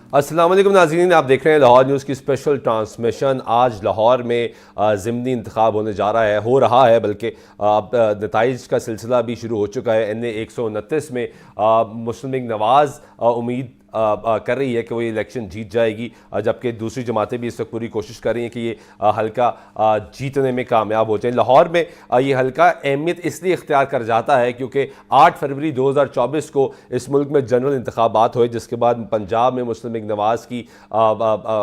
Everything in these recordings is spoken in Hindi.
अस्सलाम वालेकुम नाज़रीन, आप देख रहे हैं लाहौर न्यूज़ की स्पेशल ट्रांसमिशन। आज लाहौर में ज़िमनी इंतखाब होने जा रहा है, हो रहा है, बल्कि अब नताइज का सिलसिला भी शुरू हो चुका है। NA 129 में मुस्लिम लीग नवाज़ उम्मीद कर रही है कि वो ये इलेक्शन जीत जाएगी, जबकि दूसरी जमातें भी इस वक्त पूरी कोशिश कर रही हैं कि ये हल्का जीतने में कामयाब हो जाए। लाहौर में ये हल्का अहमियत इसलिए इख्तियार कर जाता है क्योंकि 8 फरवरी 2024 को इस मुल्क में जनरल इंतखाबात हुए, जिसके बाद पंजाब में मुस्लिम लीग नवाज़ की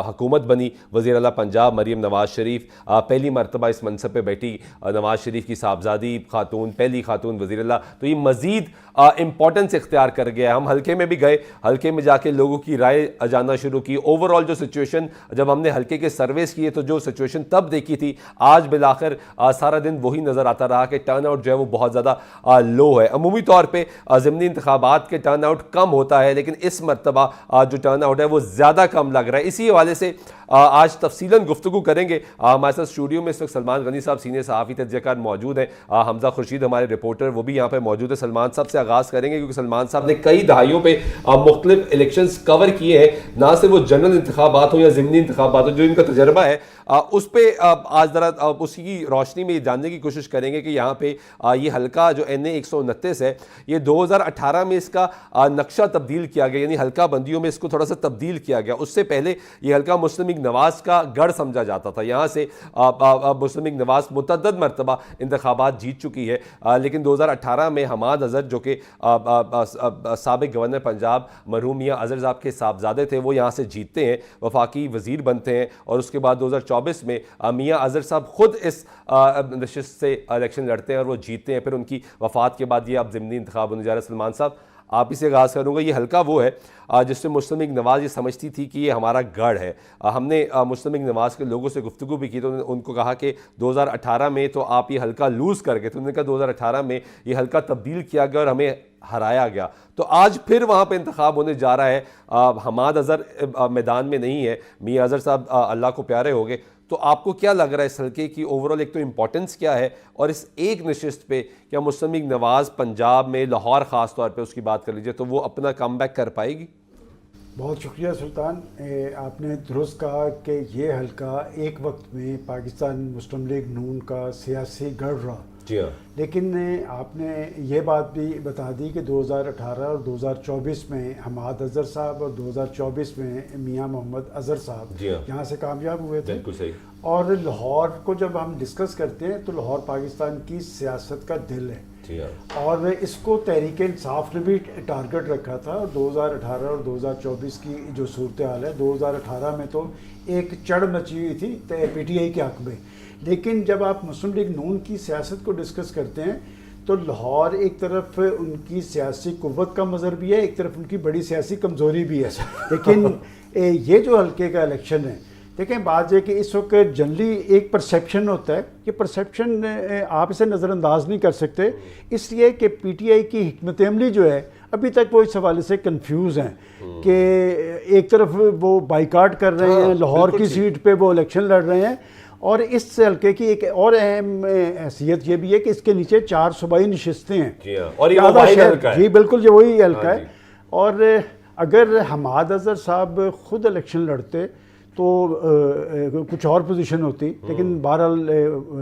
हुकूमत बनी। वज़ीर आला पंजाब मरीम नवाज़ शरीफ पहली मरतबा इस मनसब पर बैठी। नवाज़ शरीफ की साहबजादी खातून, पहली खातून वज़ीर आला, तो ये मज़ीद इंपॉर्टेंस इख्तियार कर गया। हम हल्के में भी गए, हल्के में जाके लोगों की राय जानना शुरू की। ओवरऑल जो सिचुएशन, जब हमने हल्के के सर्वेस किए तो जो सिचुएशन तब देखी थी, आज बिलाखिर सारा दिन वही नज़र आता रहा कि टर्न आउट जो है वो बहुत ज़्यादा लो है। अमूमी तौर पर ज़िमनी इंतखाबात के टर्न आउट कम होता है, लेकिन इस मरतबा जो टर्न आउट है वो ज़्यादा कम लग रहा है। इसी हवाले से आज तफसीलन गुफ्तगू करेंगे। हमारे साथ स्टूडियो में इस वक्त सलमान गनी साहब सीनियर सहाफ़ी तजज़ियाकार मौजूद हैं। हमजा खुर्शीद हमारे रिपोर्टर वो भी यहाँ पर मौजूद है। सलमान साहब से आगाज़ करेंगे क्योंकि सलमान साहब ने कई दहाइयों पे मुख्तलिफ इलेक्शंस कवर किए हैं, ना सिर्फ वो जनरल इंतखाबात हो या ज़िमनी इंतखाबात हो, जो इनका तजर्बा है उस पर आज ज़रा उसी रोशनी में जानने की कोशिश करेंगे कि यहाँ पे ये हल्का जो NA 129 है, ये 2018 में इसका नक्शा तब्दील किया गया, यानी हल्का बंदियों में इसको थोड़ा सा तब्दील किया गया। उससे पहले ये हल्का मुस्लिम लीग नवाज़ का गढ़ समझा जाता था। यहाँ से मुस्लिम लीग नवाज़ मुतअद्दिद मरतबा इंतखाबात जीत चुकी है, लेकिन 2018 में हमाद अज़हर जो कि साबिक़ गवर्नर पंजाब मरहूम मियां अज़हर साहब के साहबजादे थे, वो यहाँ से जीतते हैं, वफाकी वज़ीर बनते हैं। और उसके बाद 2024 में मियां अज़हर साहब खुद इस नशिस्त से इलेक्शन लड़ते हैं और वो जीतते हैं। फिर उनकी वफ़ात के बाद ये अब ज़िमनी इंतखाब होने जा रहा है। सलमान साहब, आप इसे आगाज़ करूँगा। ये हल्का वो है जिससे मुस्लिम लीग नवाज़ ये समझती थी कि ये हमारा गढ़ है। हमने मुस्लिम लीग नवाज़ के लोगों से गुफ्तगू भी की तो उनको कहा कि 2018 में तो आप ये हल्का लूज़ कर गए, तो उन्होंने कहा 2018 में ये हल्का तब्दील किया गया और हमें हराया गया। तो आज फिर वहाँ पे इंतखाब होने जा रहा है। हमाद अज़हर मैदान में नहीं है, मियां अज़हर साहब अल्लाह को प्यारे हो गए। तो आपको क्या लग रहा है इस हल्के की ओवरऑल, एक तो इम्पोर्टेंस क्या है, और इस एक नशिस्त पे क्या मुस्लिम लीग नवाज़ पंजाब में, लाहौर ख़ास तौर पे उसकी बात कर लीजिए, तो वो अपना कमबैक कर पाएगी? बहुत शुक्रिया सुल्तान, आपने दुरुस्त कहा कि ये हल्का एक वक्त में पाकिस्तान मुस्लिम लीग नून का सियासी गढ़ रहा। जी हाँ। लेकिन आपने ये बात भी बता दी कि 2018 और 2024 में हमाद अज़हर साहब और 2024 में मियां मोहम्मद अज़हर साहब यहाँ से कामयाब हुए थे। बिल्कुल सही। और लाहौर को जब हम डिस्कस करते हैं तो लाहौर पाकिस्तान की सियासत का दिल है। और इसको तहरीक इंसाफ ने भी टारगेट रखा था। 2018 और 2024 की जो सूरत हाल है, 2018 में तो एक चढ़ मची हुई थी PTI के हक़ में, लेकिन जब आप मुस्लिम लीग नून की सियासत को डिस्कस करते हैं तो लाहौर एक तरफ उनकी सियासी कुव्वत का मज़हर भी है, एक तरफ उनकी बड़ी सियासी कमज़ोरी भी है। लेकिन ये जो हल्के का इलेक्शन है, देखें बात यह कि इस वक्त जनरली एक परसेप्शन होता है, कि परसेप्शन आप इसे नज़रअंदाज नहीं कर सकते, इसलिए कि PTI की हिकमत अमली जो है अभी तक वो इस हवाले से कंफ्यूज हैं कि एक तरफ वो बाइकाट कर रहे हैं, लाहौर की सीट पे वो इलेक्शन लड़ रहे हैं। और इस हल्के की एक और अहम हैसियत ये भी है कि इसके नीचे 4 सूबाई नशिस्तें हैं। और ये जी बिल्कुल, ये वही हल्का है। और अगर हमाद अज़हर साहब खुद इलेक्शन लड़ते तो कुछ और पोजीशन होती, लेकिन बहरहाल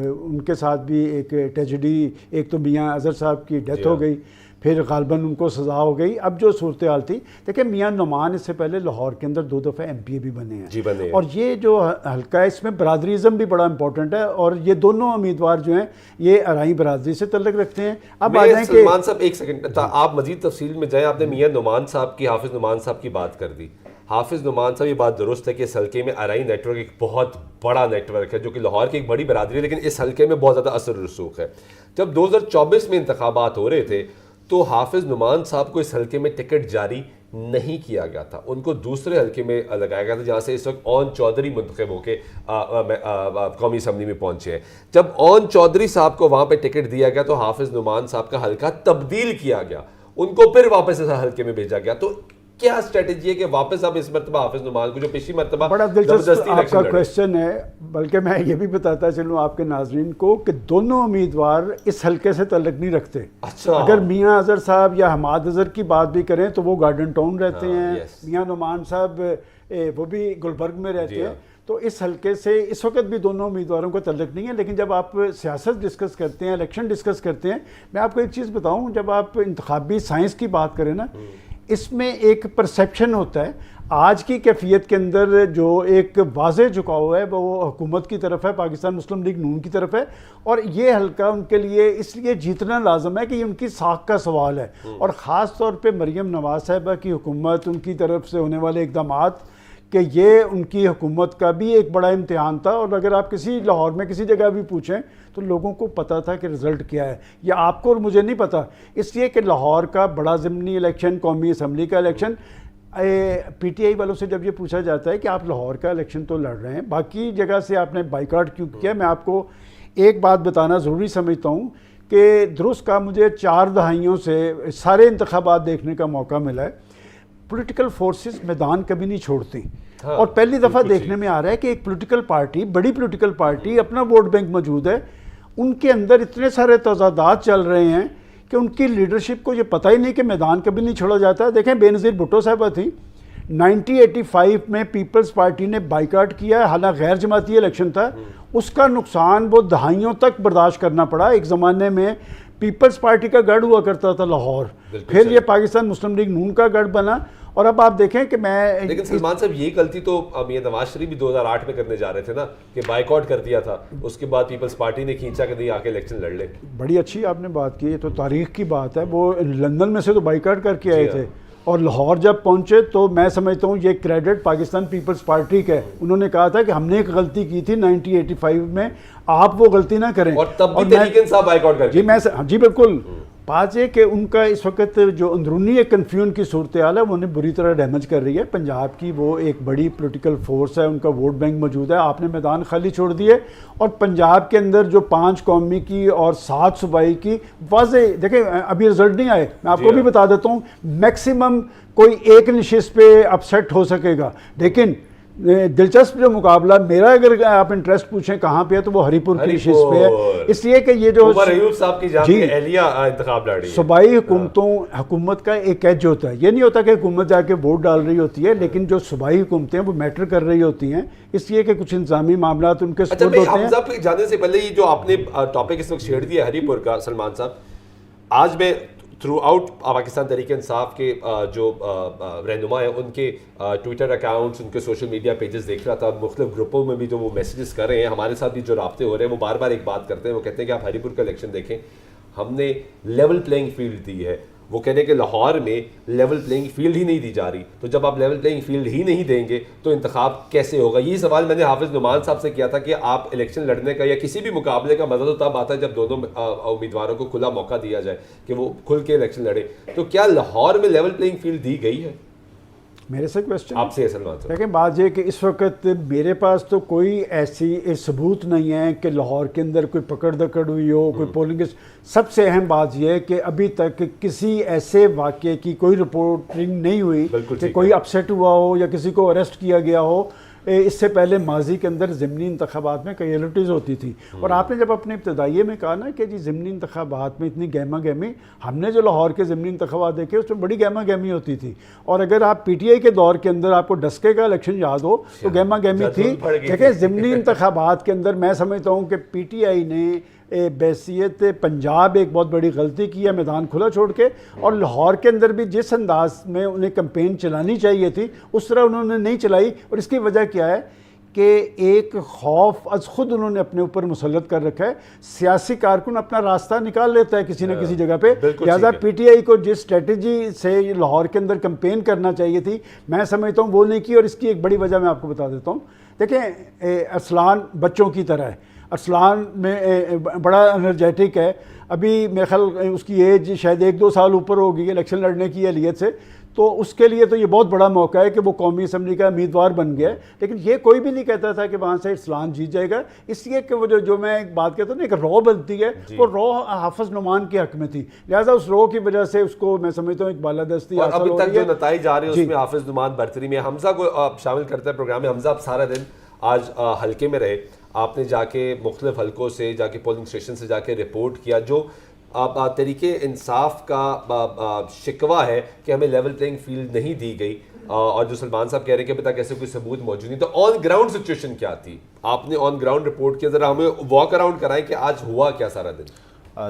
उनके साथ भी एक ट्रेजेडी, एक तो मियां अज़हर साहब की डेथ हो गई, फिर गालबन उनको सज़ा हो गई। अब जो सूरत हाल थी, देखिए मियां नुमान इससे पहले लाहौर के अंदर 2 दफ़े MPA भी बने हैं। और ये जो हल्का है इसमें बरादरीज़म भी बड़ा इंपॉर्टेंट है, और ये दोनों उम्मीदवार जो हैं ये अराई बरादरी से तल्लुक़ रखते हैं। अब आ जाए कि सलमान साहब एक सेकंड, आप मजीद तफसील में जाएँ। आपने मियां नुमान साहब की, हाफिज़ नुमान साहब की बात कर दी। हाफिज़ नुमान साहब, ये बात दुरुस्त है कि इस हल्के में अराई नेटवर्क एक बहुत बड़ा नेटवर्क है, जो कि लाहौर की एक बड़ी बरादरी है, लेकिन इस हल्के में बहुत ज़्यादा असर रसूख है। जब 2024 में इंतखाबात हो रहे थे तो हाफिज़ नुमान साहब को इस हल्के में टिकट जारी नहीं किया गया था, उनको दूसरे हल्के में लगाया गया था, जहाँ से इस वक्त ओन चौधरी मुंतखब होकर कौमी असम्बली में पहुँचे हैं। जब ओन चौधरी साहब को वहाँ पर टिकट दिया गया तो हाफिज़ नुमान साहब का हल्का तब्दील किया गया, उनको फिर वापस इस हल्के में भेजा गया। तो क्या स्ट्रेटेजी है कि वापस अब इस मरतबा हाफिज नुमान को जो पिछली मरतबा बड़ा दिलचस्प आपका क्वेश्चन है, बल्कि मैं ये भी बताता चलूँ आपके नाजरीन को कि दोनों उम्मीदवार इस हल्के से तल्लक नहीं रखते। अच्छा, अगर मियां अजहर साहब या हमाद अजहर की बात भी करें तो वो गार्डन टाउन रहते हैं, यस। मियां नुमान साहब वो भी गुलबर्ग में रहते जी हैं। तो इस हल्के से इस वक्त भी दोनों उम्मीदवारों को तल्लक नहीं है। लेकिन जब आप सियासत डिस्कस करते हैं, इलेक्शन डिस्कस करते हैं, मैं आपको एक चीज़ बताऊं, जब आप इंतखाबी साइंस की बात करें ना, इसमें एक परसेप्शन होता है। आज की कैफियत के अंदर जो एक वाज़ेह झुकाव है वो हुकूमत की तरफ है, पाकिस्तान मुस्लिम लीग नून की तरफ है, और ये हल्का उनके लिए इसलिए जीतना लाजम है कि ये उनकी साख का सवाल है। और ख़ास तौर पे मरीम नवाज साहिबा की हुकूमत, उनकी तरफ से होने वाले इक़दामात कि ये उनकी हुकूमत का भी एक बड़ा इम्तिहान था। और अगर आप किसी लाहौर में किसी जगह भी पूछें तो लोगों को पता था कि रिज़ल्ट क्या है, या आपको और मुझे नहीं पता। इसलिए कि लाहौर का बड़ा ज़िमनी इलेक्शन, कौमी असम्बली का इलेक्शन, पीटीआई वालों से जब ये पूछा जाता है कि आप लाहौर का इलेक्शन तो लड़ रहे हैं, बाकी जगह से आपने बाइकआउट क्यों किया, मैं आपको एक बात बताना ज़रूरी समझता हूँ कि दुरुस्त का मुझे 4 दहाइयों से सारे इंतखाबात देखने का मौका मिला है। पॉलिटिकल फोर्सेस मैदान कभी नहीं छोड़ती। हाँ, और पहली दफ़ा देखने में आ रहा है कि एक पॉलिटिकल पार्टी, बड़ी पॉलिटिकल पार्टी, अपना वोट बैंक मौजूद है, उनके अंदर इतने सारे तजादात चल रहे हैं कि उनकी लीडरशिप को ये पता ही नहीं कि मैदान कभी नहीं छोड़ा जाता। देखें, बेनज़ीर भुट्टो साहबा थी, 1985 में पीपल्स पार्टी ने बाइकाट किया, हालांकि गैर जमाती इलेक्शन था, उसका नुकसान वो दहाइयों तक बर्दाश्त करना पड़ा। एक ज़माने में पीपल्स पार्टी का गढ़ हुआ करता था लाहौर, फिर ये पाकिस्तान मुस्लिम लीग नून का गढ़ बना। और अब आप देखें कि मैं, लेकिन सलमान साहब ये गलती तो मियां नवाज शरीफ भी 2008 में करने जा रहे थे ना, कि बाइकआउट कर दिया था, उसके बाद पीपल्स पार्टी ने खींचा कि नहीं आके इलेक्शन लड़ ले। बड़ी अच्छी आपने बात की, तो तारीख की बात है। वो लंदन में से तो बाइकआउट करके आए थे, और लाहौर जब पहुंचे तो मैं समझता हूँ ये क्रेडिट पाकिस्तान पीपल्स पार्टी का है। उन्होंने कहा था कि हमने एक गलती की थी 1985 में, आप वो गलती ना करें। और तब भी तहरीक इंसाफ बाइकआउट कर जी बिल्कुल। बात है कि उनका इस वक्त जो अंदरूनी एक कन्फ्यूजन की सूरत हाल है वो उन्हें बुरी तरह डैमेज कर रही है। पंजाब की वो एक बड़ी पॉलिटिकल फोर्स है, उनका वोट बैंक मौजूद है, आपने मैदान खाली छोड़ दिए। और पंजाब के अंदर जो 5 कौमी की और 7 सूबाई की वाज़ेह, देखें अभी रिजल्ट नहीं आए, मैं आपको भी बता देता हूँ, मैक्सिमम कोई एक नशिस्त पे अपसेट हो सकेगा। लेकिन दिलचस्प जो मुकाबला मेरा, अगर आप इंटरेस्ट पूछें कहाँ पे है, तो वो हरीपुर की नशिस्त पे है। इसलिए कि ये जो साहब की एहलिया इंतखाब लड़ रही है, सूबाई हुकूमत का एक एज होता है। ये नहीं होता कि हुकूमत जाके वोट डाल रही होती है, लेकिन जो सूबाई हुकूमतें हैं वो मैटर कर रही होती हैं, इसलिए कि कुछ इंतजामी मामला उनके सपोर्ट होते हैं। हमजा पे जाने से पहले ये जो आपने टॉपिक इस वक्त छेड़ दिया हरीपुर का, सलमान साहब, आज मैं थ्रू आउट पाकिस्तान तहरीक इंसाफ के जो रहनुमा हैं उनके ट्विटर अकाउंट्स, उनके सोशल मीडिया पेजेस देख रहा था, मुख्तलिफ ग्रुपों में भी जो वो मैसेजेस कर रहे हैं, हमारे साथ भी जो राब्ते हो रहे हैं, वो बार बार एक बात करते हैं। वो कहते हैं कि आप हरीपुर का इलेक्शन देखें, हमने लेवल प्लेइंग फील्ड दी है। वो कहते हैं कि लाहौर में लेवल प्लेइंग फील्ड ही नहीं दी जा रही, तो जब आप लेवल प्लेइंग फील्ड ही नहीं देंगे तो इंतखाब कैसे होगा। यही सवाल मैंने हाफिज नुमान साहब से किया था कि आप इलेक्शन लड़ने का या किसी भी मुकाबले का मजा तो तब आता है जब दोनों उम्मीदवारों को खुला मौका दिया जाए कि वो खुल के इलेक्शन लड़े। तो क्या लाहौर में लेवल प्लेइंग फील्ड दी गई है? मेरे से क्वेश्चन आपसे सलमान साहब। लेकिन बात यह कि इस वक्त मेरे पास तो कोई ऐसी सबूत नहीं है कि लाहौर के अंदर कोई पकड़ दकड़ हुई हो, कोई पोलिंग। सबसे अहम बात यह है कि अभी तक किसी ऐसे वाक़े की कोई रिपोर्टिंग नहीं हुई कि कोई अपसेट हुआ हो या किसी को अरेस्ट किया गया हो। इससे पहले माजी के अंदर ज़िमनी इंतखाबात में कैजुअलिटीज़ होती थी। और आपने जब अपने इब्तदाइये में कहा ना कि जी ज़िमनी इंतखाबात में इतनी गहमा गहमी, हमने जो लाहौर के ज़िमनी इंतखाबात देखे उसमें बड़ी गहमा गहमी होती थी। और अगर आप पीटीआई के दौर के अंदर आपको डस्के का इलेक्शन याद हो तो गहमा गहमी थी। देखिए ज़िमनी इंतखाबात के अंदर मैं समझता हूँ कि पीटीआई ने बैसियत पंजाब एक बहुत बड़ी गलती की है मैदान खुला छोड़ के। और लाहौर के अंदर भी जिस अंदाज में उन्हें कैंपेन चलानी चाहिए थी उस तरह उन्होंने नहीं चलाई। और इसकी वजह क्या है कि एक खौफ अज खुद उन्होंने अपने ऊपर मुसल्लत कर रखा है। सियासी कारकुन अपना रास्ता निकाल लेता है किसी न किसी जगह पे, लिहाजा पीटीआई को जिस स्ट्रेटजी से लाहौर के अंदर कैंपेन करना चाहिए थी मैं समझता हूँ वो नहीं की। और इसकी एक बड़ी वजह मैं आपको बता देता हूँ। देखें, अरसलान बच्चों की तरह है, अरसलान में बड़ा एनर्जेटिक है। अभी मेरे ख्याल उसकी एज शायद 1-2 साल ऊपर होगी इलेक्शन लड़ने की एहलियत से। तो उसके लिए तो ये बहुत बड़ा मौका है कि वो कौमी असम्बली का उम्मीदवार बन गया है। लेकिन ये कोई भी नहीं कहता था कि वहाँ से इस्लाम जीत जाएगा, इसलिए कि वो जो मैं एक बात कहता हूँ ना, एक रॉ बनती है, वो रॉ हाफिज नुमान के हक में थी, लिहाजा उस रॉ की वजह से उसको मैं समझता हूँ एक बालादस्ती और हासिल अभी हो तक रही जो है। नताइज आ रहे हैं उसमें हाफिज नुमान बरतरी में। हमजा को आप शामिल करते हैं प्रोग्राम में। हमजा, आप सारा दिन आज हल्के में रहे, आपने जाके मुख्तलिफ हल्कों से जाके पोलिंग स्टेशन से जाके रिपोर्ट किया। जो तरीके इंसाफ का शिकवा है कि हमें लेवल प्लेइंग फील्ड नहीं दी गई, और जो सलमान साहब कह रहे हैं कि अभी तक ऐसे कोई सबूत मौजूद नहीं, तो ऑन ग्राउंड सिचुएशन क्या थी? आपने ऑन ग्राउंड रिपोर्ट किया, जरा हमें वॉक अराउंड कराएं कि आज हुआ क्या सारा दिन।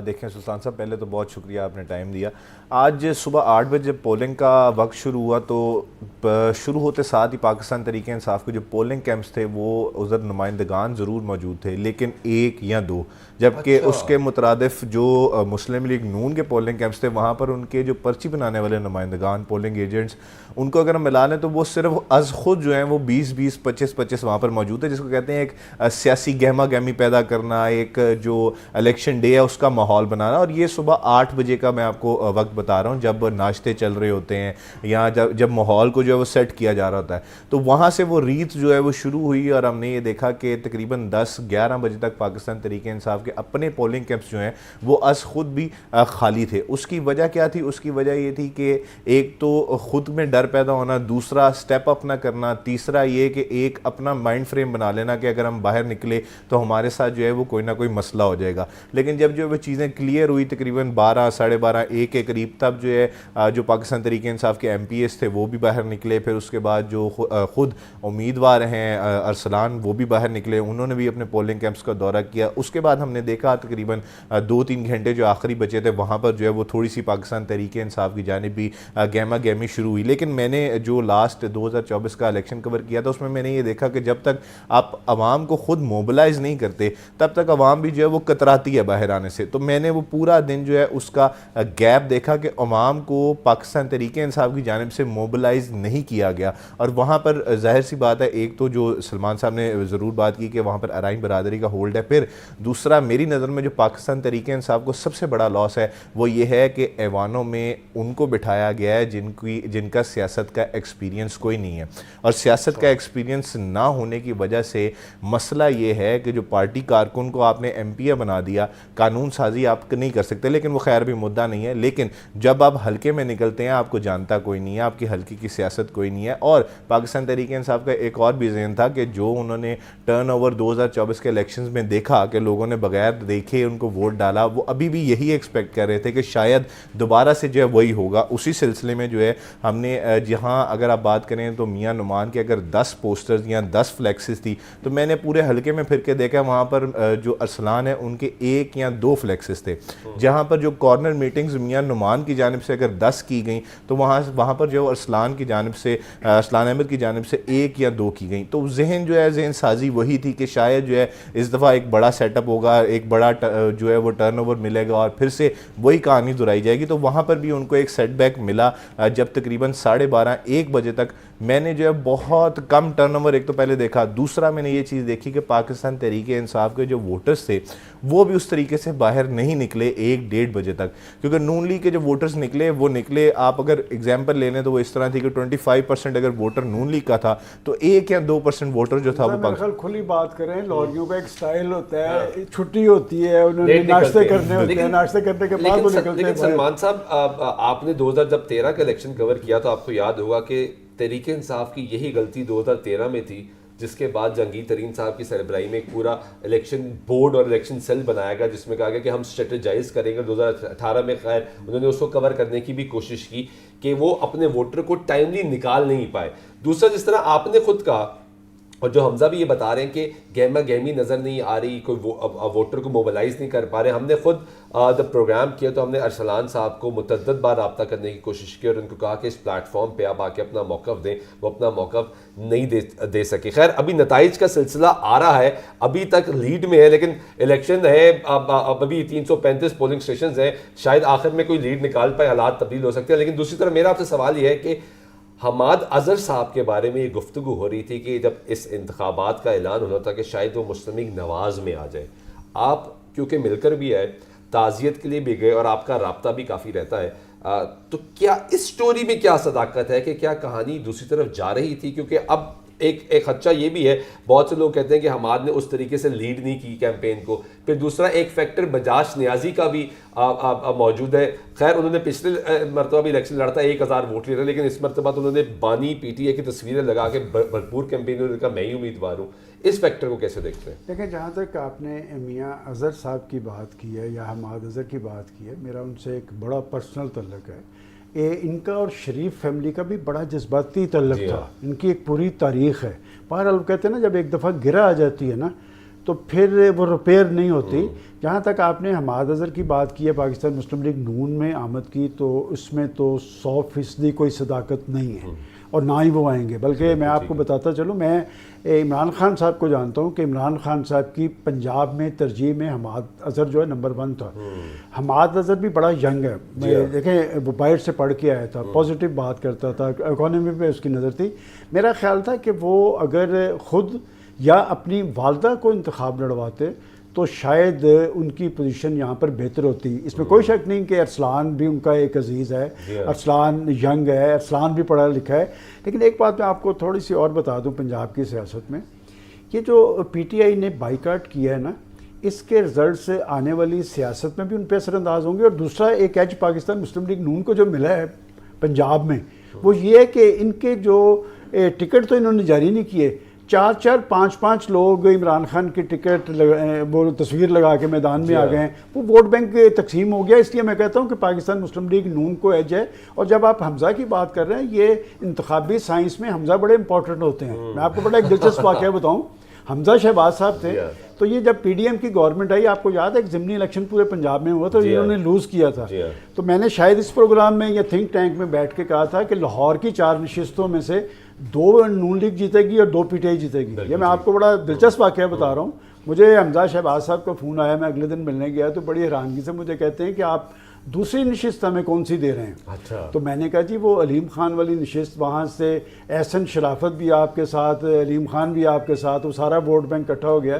देखें सुल्तान साहब, पहले तो बहुत शुक्रिया, आपने टाइम दिया। आज सुबह 8 बजे पोलिंग का वक्त शुरू हुआ, तो शुरू होते साथ ही पाकिस्तान तरीके इंसाफ के जो पोलिंग कैंप्स थे वो उधर नुमाइंदगान ज़रूर मौजूद थे, लेकिन 1 या 2, जबकि उसके मुतरादिफ जो मुस्लिम लीग नून के पोलिंग कैंप्स थे वहाँ पर उनके जो पर्ची बनाने वाले नुमाइंदगान, पोलिंग एजेंट्स, उनको अगर हम मिला लें तो वो सिर्फ अज खुद जो हैं वो 20-20, 25-25 वहाँ पर मौजूद है, जिसको कहते हैं एक सियासी गहमा गहमी पैदा करना, एक जो इलेक्शन डे है उसका माहौल बनाना। और ये सुबह 8 बजे का मैं आपको वक्त बता रहा हूँ, जब नाश्ते चल रहे होते हैं या जब माहौल को जो है वो सेट किया जा रहा होता है, तो वहाँ से वो रीत जो है वो शुरू हुई। और हमने ये देखा कि तकरीबन 10-11 बजे तक पाकिस्तान तरीके इंसाफ के अपने पोलिंग कैंप्स जो हैं वो अज खुद भी खाली थे। उसकी वजह क्या थी? उसकी वजह ये थी कि एक तो खुद में डर पैदा होना, दूसरा स्टेप अप ना करना, तीसरा ये कि एक अपना माइंड फ्रेम बना लेना कि अगर हम बाहर निकले तो हमारे साथ जो है वो कोई ना कोई मसला हो जाएगा। लेकिन जब जो वो चीज़ें क्लियर हुई तकरीबन 12, साढ़े 12, 1 के करीब, तब जो है जो पाकिस्तान तरीके इंसाफ के MPs थे वो भी बाहर निकले। फिर उसके बाद जो खुद उम्मीदवार हैं अरसलान, वो भी बाहर निकले, उन्होंने भी अपने पोलिंग कैंप्स का दौरा किया। उसके बाद हमने देखा तकरीबन 2-3 घंटे जो आखिरी बचे थे वहाँ पर जो है वो थोड़ी सी पाकिस्तान तरीके इंसाफ की जानिब भी गहमा गहमी शुरू हुई। लेकिन मैंने जो लास्ट 2024 का इलेक्शन कवर किया था उसमें मैंने ये देखा कि जब तक आप आवाम को खुद मोबिलाइज नहीं करते तब तक आवाम भी जो है वो कतराती है बाहर आने से। तो मैंने वो पूरा दिन जो है उसका गैप देखा कि अवाम को पाकिस्तान तरीके इंसाफ की जानिब से मोबिलाइज नहीं किया गया। और वहाँ पर जाहिर सी बात है, एक तो जो सलमान साहब ने ज़रूर बात की कि वहाँ पर अराइन बरादरी का होल्ड है, फिर दूसरा मेरी नज़र में जो पाकिस्तान तरीके इंसाफ को सबसे बड़ा लॉस है वो ये है कि ऐवानों में उनको बिठाया गया है जिनका सियासत का एक्सपीरियंस कोई नहीं है। और सियासत का एक्सपीरियंस ना होने की वजह से मसला ये है कि जो पार्टी कारकुन को आपने MPA बना दिया, कानून साजी आप नहीं कर सकते, लेकिन वो खैर भी मुद्दा नहीं है। लेकिन जब आप हल्के में निकलते हैं आपको जानता कोई नहीं है, आपकी हल्के की सियासत कोई नहीं है। और पाकिस्तान तरीके इंसाफ का एक और भी ज़हन था कि जो उन्होंने टर्नओवर 2024 के इलेक्शंस में देखा कि लोगों ने बगैर देखे उनको वोट डाला, वो अभी भी यही एक्सपेक्ट कर रहे थे कि शायद दोबारा से जो है वही होगा। उसी सिलसिले में जो है हमने जहाँ अगर आप बात करें तो मियां नुमान के अगर 10 पोस्टर्स या 10 फ्लैक्सेस थी, तो मैंने पूरे हल्के में फिर के देखा वहाँ पर जो अरसलान है उनके 1 या 2 फ्लैक्सेस थे। जहाँ पर जो कॉर्नर मीटिंग्स मियां नुमान की जानिब से अगर 10 की गई तो वहाँ पर जो अरसलान की जानिब से, अरसलान अहमद की जानिब से 1 या 2 की गई। तो जहन जो है जहन साजी वही थी कि शायद जो है इस दफ़ा एक बड़ा सेटअप होगा, एक बड़ा जो है वो टर्नओवर मिलेगा और फिर से वही कहानी दोहराई जाएगी। तो वहाँ पर भी उनको एक सेटबैक मिला जब तकरीबन 12:30-1 बजे तक मैंने जो है बहुत कम टर्नओवर एक तो पहले देखा। दूसरा मैंने ये चीज़ देखी कि पाकिस्तान तरीके इंसाफ के जो वोटर्स थे वो भी उस तरीके से बाहर नहीं निकले 1-1.5 बजे तक, क्योंकि नून लीग के जो वोटर्स निकले वो निकले, आप अगर एग्जाम्पल ले लें तो वो इस तरह थी कि 25% अगर वोटर नून लीग का था तो 1 या 2% वोटर जो था वो खुली बात करें, लॉरियों का एक स्टाइल होता है, छुट्टी होती है, उन्होंने नाश्ते करने होते हैं, नाश्ते करने के बाद वो निकलते हैं। सलमान साहब, आपने 2013 का इलेक्शन कवर किया तो आपको याद होगा कि तरीके इंसाफ की यही गलती 2013 में थी, जिसके बाद जहांगीर तरीन साहब की सरबराही में एक पूरा इलेक्शन बोर्ड और इलेक्शन सेल बनाया गया जिसमें कहा गया कि हम स्ट्रेटेजाइज करेंगे। 2018 में खैर उन्होंने उसको कवर करने की भी कोशिश की कि वो अपने वोटर को टाइमली निकाल नहीं पाए। दूसरा, जिस तरह आपने खुद कहा और जो हमजा भी ये बता रहे हैं कि गहमा गहमी नज़र नहीं आ रही, कोई वोटर को मोबिलाइज नहीं कर पा रहे। हमने खुद जब प्रोग्राम किया तो हमने अरसलान साहब को मुतअद्दिद बार रब्ता करने की कोशिश की और उनको कहा कि इस प्लेटफॉर्म पे आप आके अपना मौक़िफ़ दें, वो अपना मौक़िफ़ नहीं दे सके। खैर, अभी नताइज का सिलसिला आ रहा है, अभी तक लीड में है, लेकिन इलेक्शन है, अब अभी 335 पोलिंग स्टेशन हैं, शायद आखिर में कोई लीड निकाल पाए, हालात तब्दील हो सकते हैं। लेकिन दूसरी तरफ मेरा आपसे सवाल यह है कि हमाद अजहर साहब के बारे में ये गुफ्तगू हो रही थी कि जब इस इंतखाबात का ऐलान होना था कि शायद वो मुस्लिम लीग नवाज़ में आ जाए। आप क्योंकि मिलकर भी है, ताज़ियत के लिए भी गए और आपका राब्ता भी काफ़ी रहता है, तो क्या इस स्टोरी में क्या सदाकत है कि क्या कहानी दूसरी तरफ जा रही थी? क्योंकि अब एक खदशा ये भी है, बहुत से लोग कहते हैं कि हमाद ने उस तरीके से लीड नहीं की कैंपेन को। फिर दूसरा एक फैक्टर बजाज नियाजी का भी मौजूद है। खैर उन्होंने पिछले मरतबा भी इलेक्शन लड़ता 1000 वोट लिया, लेकिन इस मरतबा तो उन्होंने बानी पीटीए की तस्वीरें लगा के भरपूर कैंपेन, उन्होंने कहा मैं ही उम्मीदवार हूँ। इस फैक्टर को कैसे देखते हैं? देखिए, जहाँ तक आपने मियाँ अज़हर साहब की बात की है या हमाद अज़हर की बात की है, मेरा उनसे एक बड़ा पर्सनल तल्लुक़ है। इनका और शरीफ फैमिली का भी बड़ा जज्बाती तल्लुक़ था, इनकी एक पूरी तारीख़ है। बहरहाल कहते हैं ना, जब एक दफ़ा गिरा आ जाती है ना तो फिर वो रिपेयर नहीं होती। जहाँ तक आपने हमाद अज़हर की बात की है, पाकिस्तान मुस्लिम लीग नून में आमद की, तो उसमें तो 100% कोई सदाकत नहीं है और ना ही वो आएंगे। बल्कि मैं आपको बताता चलूँ, मैं इमरान खान साहब को जानता हूँ कि इमरान खान साहब की पंजाब में तरजीह में हमाद अज़हर जो है नंबर 1 था। हमाद अज़हर भी बड़ा यंग है, मैं देखें वो बाहर से पढ़ के आया था, पॉजिटिव बात करता था, इकोनॉमी पे उसकी नज़र थी। मेरा ख्याल था कि वो अगर ख़ुद या अपनी वालदा को इंतखाब लड़वाते तो शायद उनकी पोजीशन यहाँ पर बेहतर होती। इसमें कोई शक नहीं कि अरसलान भी उनका एक अजीज़ है, अरसलान यंग है, अरसलान भी पढ़ा लिखा है। लेकिन एक बात मैं आपको थोड़ी सी और बता दूँ, पंजाब की सियासत में ये जो पीटीआई ने बाइकाट किया है ना, इसके रिजल्ट से आने वाली सियासत में भी उन पर असरअंदाज होंगे। और दूसरा एक एज पाकिस्तान मुस्लिम लीग नून को जो मिला है पंजाब में, वो ये है कि इनके जो टिकट तो इन्होंने जारी नहीं किए, 4-4, 5-5 लोग इमरान खान की टिकट वो तस्वीर लगा के मैदान में आ गए हैं। वो वोट बैंक तकसीम हो गया। इसलिए मैं कहता हूँ कि पाकिस्तान मुस्लिम लीग नून को एज है। और जब आप हमज़ा की बात कर रहे हैं, ये इंतखाबी साइंस में हमज़ा बड़े इंपॉर्टेंट होते हैं। मैं आपको बड़ा एक दिलचस्प वाक़या बताऊँ, हमज़ा शहबाज साहब थे, तो ये जब पीडीएम की गवर्नमेंट आई, आपको याद है एक ज़िमनी इलेक्शन पूरे पंजाब में हुआ था, इन्होंने लूज़ किया था। तो मैंने शायद इस प्रोग्राम में या थिंक टैंक में बैठ के कहा था कि लाहौर की 4 नशिस्तों में से 2 नून लीग जीतेगी और 2 पीटीआई जीतेगी। ये मैं आपको बड़ा दिलचस्प वाक़या बता रहा हूँ। मुझे हमज़ा शहबाज साहब का फ़ोन आया, मैं अगले दिन मिलने गया तो बड़ी हैरानगी से मुझे कहते हैं कि आप दूसरी नशिस्त हमें कौन सी दे रहे हैं? अच्छा। तो मैंने कहा जी वो अलीम खान वाली नशिस्त, वहाँ से एहसन शराफत भी आपके साथ, अलीम खान भी आपके साथ, वो सारा वोट बैंक इकट्ठा हो गया।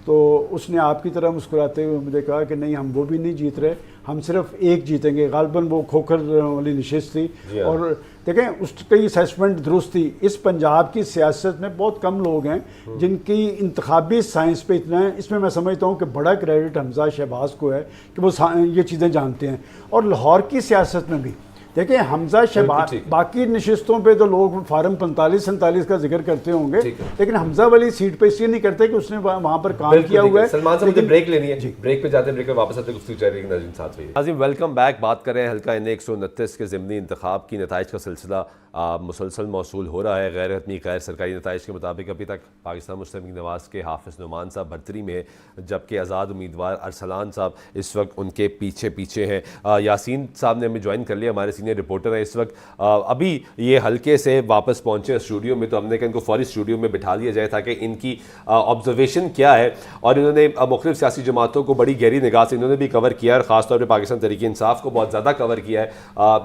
तो उसने आपकी तरह मुस्कुराते हुए मुझे कहा कि नहीं, हम वो भी नहीं जीत रहे, हम सिर्फ एक जीतेंगे। गालबन वो खोखर वाली नशिस्त थी। और देखें उसकी असेसमेंट दुरुस्त थी। इस पंजाब की सियासत में बहुत कम लोग हैं जिनकी इंतखाबी साइंस पे इतना है। इसमें मैं समझता हूँ कि बड़ा क्रेडिट हमज़ा शहबाज को है कि वो ये चीज़ें जानते हैं। और लाहौर की सियासत में भी देखिए, हमज़ा शहबाज, बाकी नशिस्तों पे तो लोग फार्म 45-47 का जिक्र करते होंगे, लेकिन हमज़ा वाली सीट पे इसलिए नहीं करते कि उसने वहाँ पर काम किया हुआ है। सलमान साहब मुझे ब्रेक लेनी है, ब्रेक पे जाते हैं, ब्रेक पे वापस आते हैं, गुफ्तगू जारी रखेंगे। नाज़रीन साथ रहिए। नाज़रीन वेलकम बैक। बात कर रहे हैं हल्का NA 129 के ज़िमनी इंतखाब की नताइज का सिलसिला मुसलसल मौसूल हो रहा है। गैर हतमी गैर सरकारी नताइज के मुताबिक अभी तक पाकिस्तान मुस्लिम लीग नवाज़ के हाफिज़ नुमान साहब बरतरी में है, जबकि आज़ाद उम्मीदवार अरसलान साहब इस वक्त उनके पीछे पीछे हैं। यासीन साहब ने हमें ज्वाइन कर लिया, हमारे सीनियर रिपोर्टर हैं इस वक्त। अभी ये हल्के से वापस पहुँचे स्टूडियो में, तो हमने कहा इनको फौरी स्टूडियो में बिठा लिया जाए ताकि इनकी ऑब्जर्वेशन क्या है। और इन्होंने मुख्तलिफ सियासी जमातों को बड़ी गहरी निगाह से इन्होंने भी कवर किया, और ख़ासतौर पर पाकिस्तान तहरीक इंसाफ को बहुत ज़्यादा कवर किया है।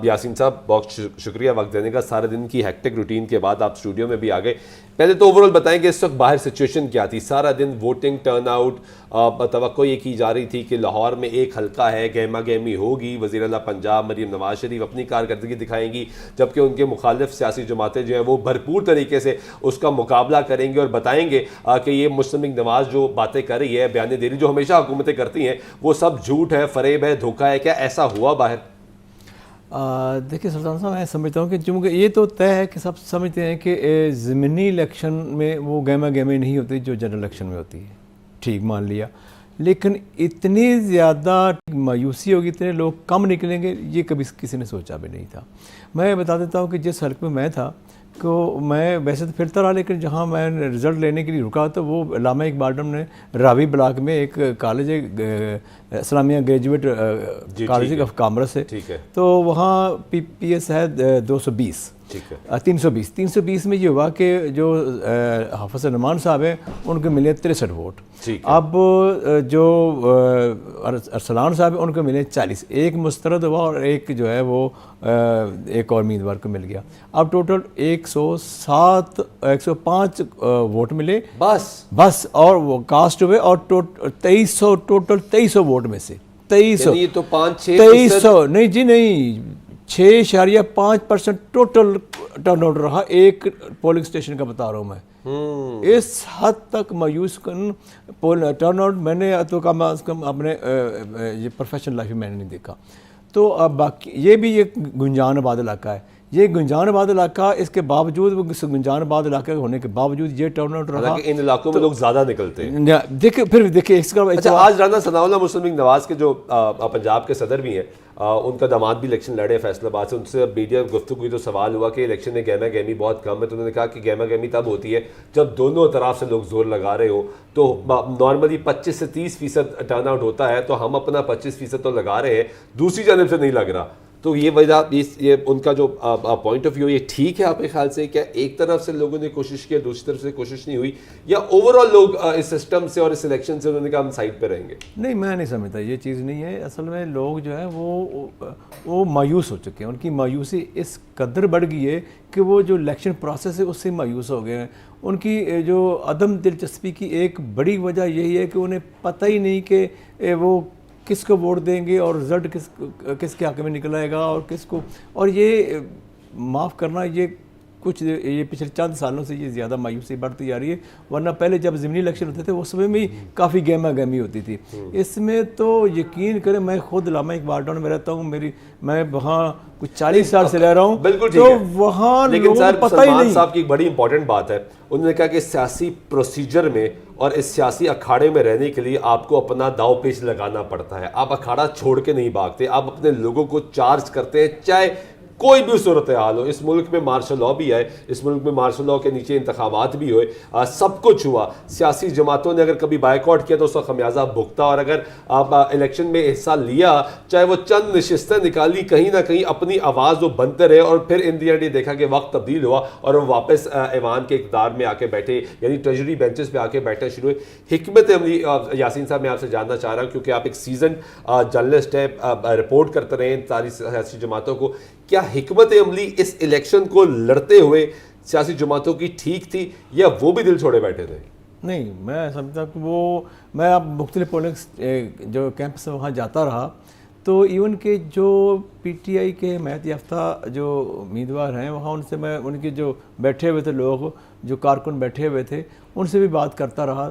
यासीन साहब बहुत शुक्रिया वक्त देने का। सारे दिन की हेक्टिक रूटीन के बाद आप स्टूडियो में भी आ गए। पहले तो ओवरऑल बताएंगे इस वक्त बाहर सिचुएशन क्या थी? सारा दिन वोटिंग टर्नआउट, तवक्को ये की जा रही थी कि लाहौर में एक हल्का है, गहमा गहमी होगी, वज़ीर आला पंजाब मरीम नवाज शरीफ अपनी कारकर्दगी दिखाएंगी, जबकि उनके मुखालिफ सियासी जमातें जो हैं वो भरपूर तरीके से उसका मुकाबला करेंगे और बताएंगे कि ये मुस्लिम लीग नवाज जो बातें कर रही है, बयान दे रही, जो हमेशा हुकूमतें करती हैं, वो सब झूठ है, फरेब है, धोखा है। क्या ऐसा हुआ बाहर? देखिए सुल्तान साहब, मैं समझता हूँ कि चूँकि ये तो तय है कि सब समझते हैं कि ज़मीनी इलेक्शन में वो गहमा गहमी नहीं होती जो जनरल इलेक्शन में होती है, ठीक मान लिया। लेकिन इतनी ज़्यादा मायूसी होगी, इतने लोग कम निकलेंगे, ये कभी किसी ने सोचा भी नहीं था। मैं बता देता हूँ कि जिस हल्के में मैं था को मैं वैसे तो फिरता रहा, लेकिन जहाँ मैं रिज़ल्ट लेने के लिए रुका तो वो अल्लामा इकबाल ने रावी ब्लॉक में एक कॉलेज है, Islamia graduate college of commerce है, तो वहाँ PPS है 220, 320 में ये हुआ कि जो हाफिज़ नुमान साहब हैं उनको मिले 63 वोट। अब जो अरसलान साहब हैं उनको मिले 40, एक मुस्तरद हुआ और एक जो है वो एक और उम्मीदवार को मिल गया। अब टोटल 105 वोट मिले बस और वो कास्ट हुए, और टोटल 2300 वोट में से 2300 तो 5-6 2300 नहीं जी नहीं, 6.5% टोटल टर्नआउट रहा, एक पोलिंग स्टेशन का बता रहा हूँ मैं। इस हद तक मायूस टर्नआउट मैंने तो कम अज़ कम अपने ये प्रोफेशनल लाइफ में मैंने नहीं देखा। तो अब बाकी ये भी एक गुंजान आबाद इलाका है, ये गुंजान आबाद इलाका, इसके बावजूद गुंजान आबाद इलाका होने के बावजूद ये टर्नआउट रहा। इन इलाकों में लोग ज्यादा निकलते हैं। देखिए फिर देखिए इसका अच्छा, आज राना सनाउल्लाह मुस्लिम लीग नवाज के जो पंजाब के सदर भी हैं, उनका दामाद भी इलेक्शन लड़े फैसलाबाद से, उनसे मीडिया गुफ्तगू हुई तो सवाल हुआ कि इलेक्शन में गहमा गहमी बहुत कम है, तो उन्होंने कहा कि गहमा गहमी तब होती है जब दोनों तरफ से लोग जोर लगा रहे हो। तो नॉर्मली 25 से 30% टर्नआउट होता है, तो हम अपना 25% तो लगा रहे हैं, दूसरी जानब से नहीं लग रहा। तो ये वजह ये उनका जो पॉइंट ऑफ व्यू, ये ठीक है आपके ख्याल से? क्या एक तरफ से लोगों ने कोशिश की, दूसरी तरफ से कोशिश नहीं हुई, या ओवरऑल लोग इस सिस्टम से और इस इलेक्शन से उन्होंने कहा हम साइड पे रहेंगे? नहीं, मैं नहीं समझता ये चीज़ नहीं है। असल में लोग जो है वो मायूस हो चुके हैं, उनकी मायूसी इस कदर बढ़ गई है कि वो जो इलेक्शन प्रोसेस है उससे मायूस हो गए हैं। उनकी जो अदम दिलचस्पी की एक बड़ी वजह यही है कि उन्हें पता ही नहीं कि वो किसको वोट देंगे और रिजल्ट किसके हक़ में निकल आएगा और किसको। और ये माफ़ करना, ये पिछले चंद सालों से ये ज़्यादा मायूसी बढ़ती जा रही है, वरना पहले जब ज़िमनी इलेक्शन होते थे उस समय भी काफ़ी गहमा गहमी होती थी। इसमें तो यकीन करें, मैं खुद लामा इकबाल टाउन में रहता हूँ, मैं वहाँ कुछ 40 साल से रह रहा हूँ, तो वहाँ लोगों को पता ही नहीं। साहब की एक बड़ी इंपॉर्टेंट बात है, उन्होंने कहा कि सियासी प्रोसीजर में और इस सियासी अखाड़े में रहने के लिए आपको अपना दाव पेच लगाना पड़ता है। आप अखाड़ा छोड़ के नहीं भागते, आप अपने लोगों को चार्ज करते हैं, चाहे कोई भी सूरत हाल हो। इस मुल्क में मार्शल लॉ भी है, इस मुल्क में मार्शल लॉ के नीचे इंतखाबात भी हुए, सब कुछ हुआ। सियासी जमातों ने अगर कभी बायकॉट किया तो उसका खमियाजा भुगता, और अगर आप इलेक्शन में हिस्सा लिया, चाहे वो चंद नशिस्तें निकाली, कहीं ना कहीं अपनी आवाज़ वो बनते रहे, और फिर इन दी एंड ये देखा कि वक्त तब्दील हुआ और वो वापस ऐवान के इक़्तिदार में आके बैठे, यानी ट्रेजरी बेंचेस पे आके बैठना शुरू हुए। हिकमत अमली, यासीन साहब मैं आपसे जानना चाह रहा हूँ, क्योंकि आप एक सीजन जर्नलिस्ट है, रिपोर्ट करते रहे सारी सियासी जमातों को, क्या हिकमत अमली इस इलेक्शन को लड़ते हुए सियासी जमातों की ठीक थी, या वो भी दिल छोड़े बैठे थे? नहीं, मैं समझता कि मैं अब मुख्तलिफ पोलिंग जो कैंप से वहाँ जाता रहा, तो इवन के जो पीटीआई के हिमायत याफ्ता जो उम्मीदवार हैं वहाँ, उनसे मैं उनके जो बैठे हुए थे लोग, जो कारकुन बैठे हुए थे, उनसे भी बात करता रहा,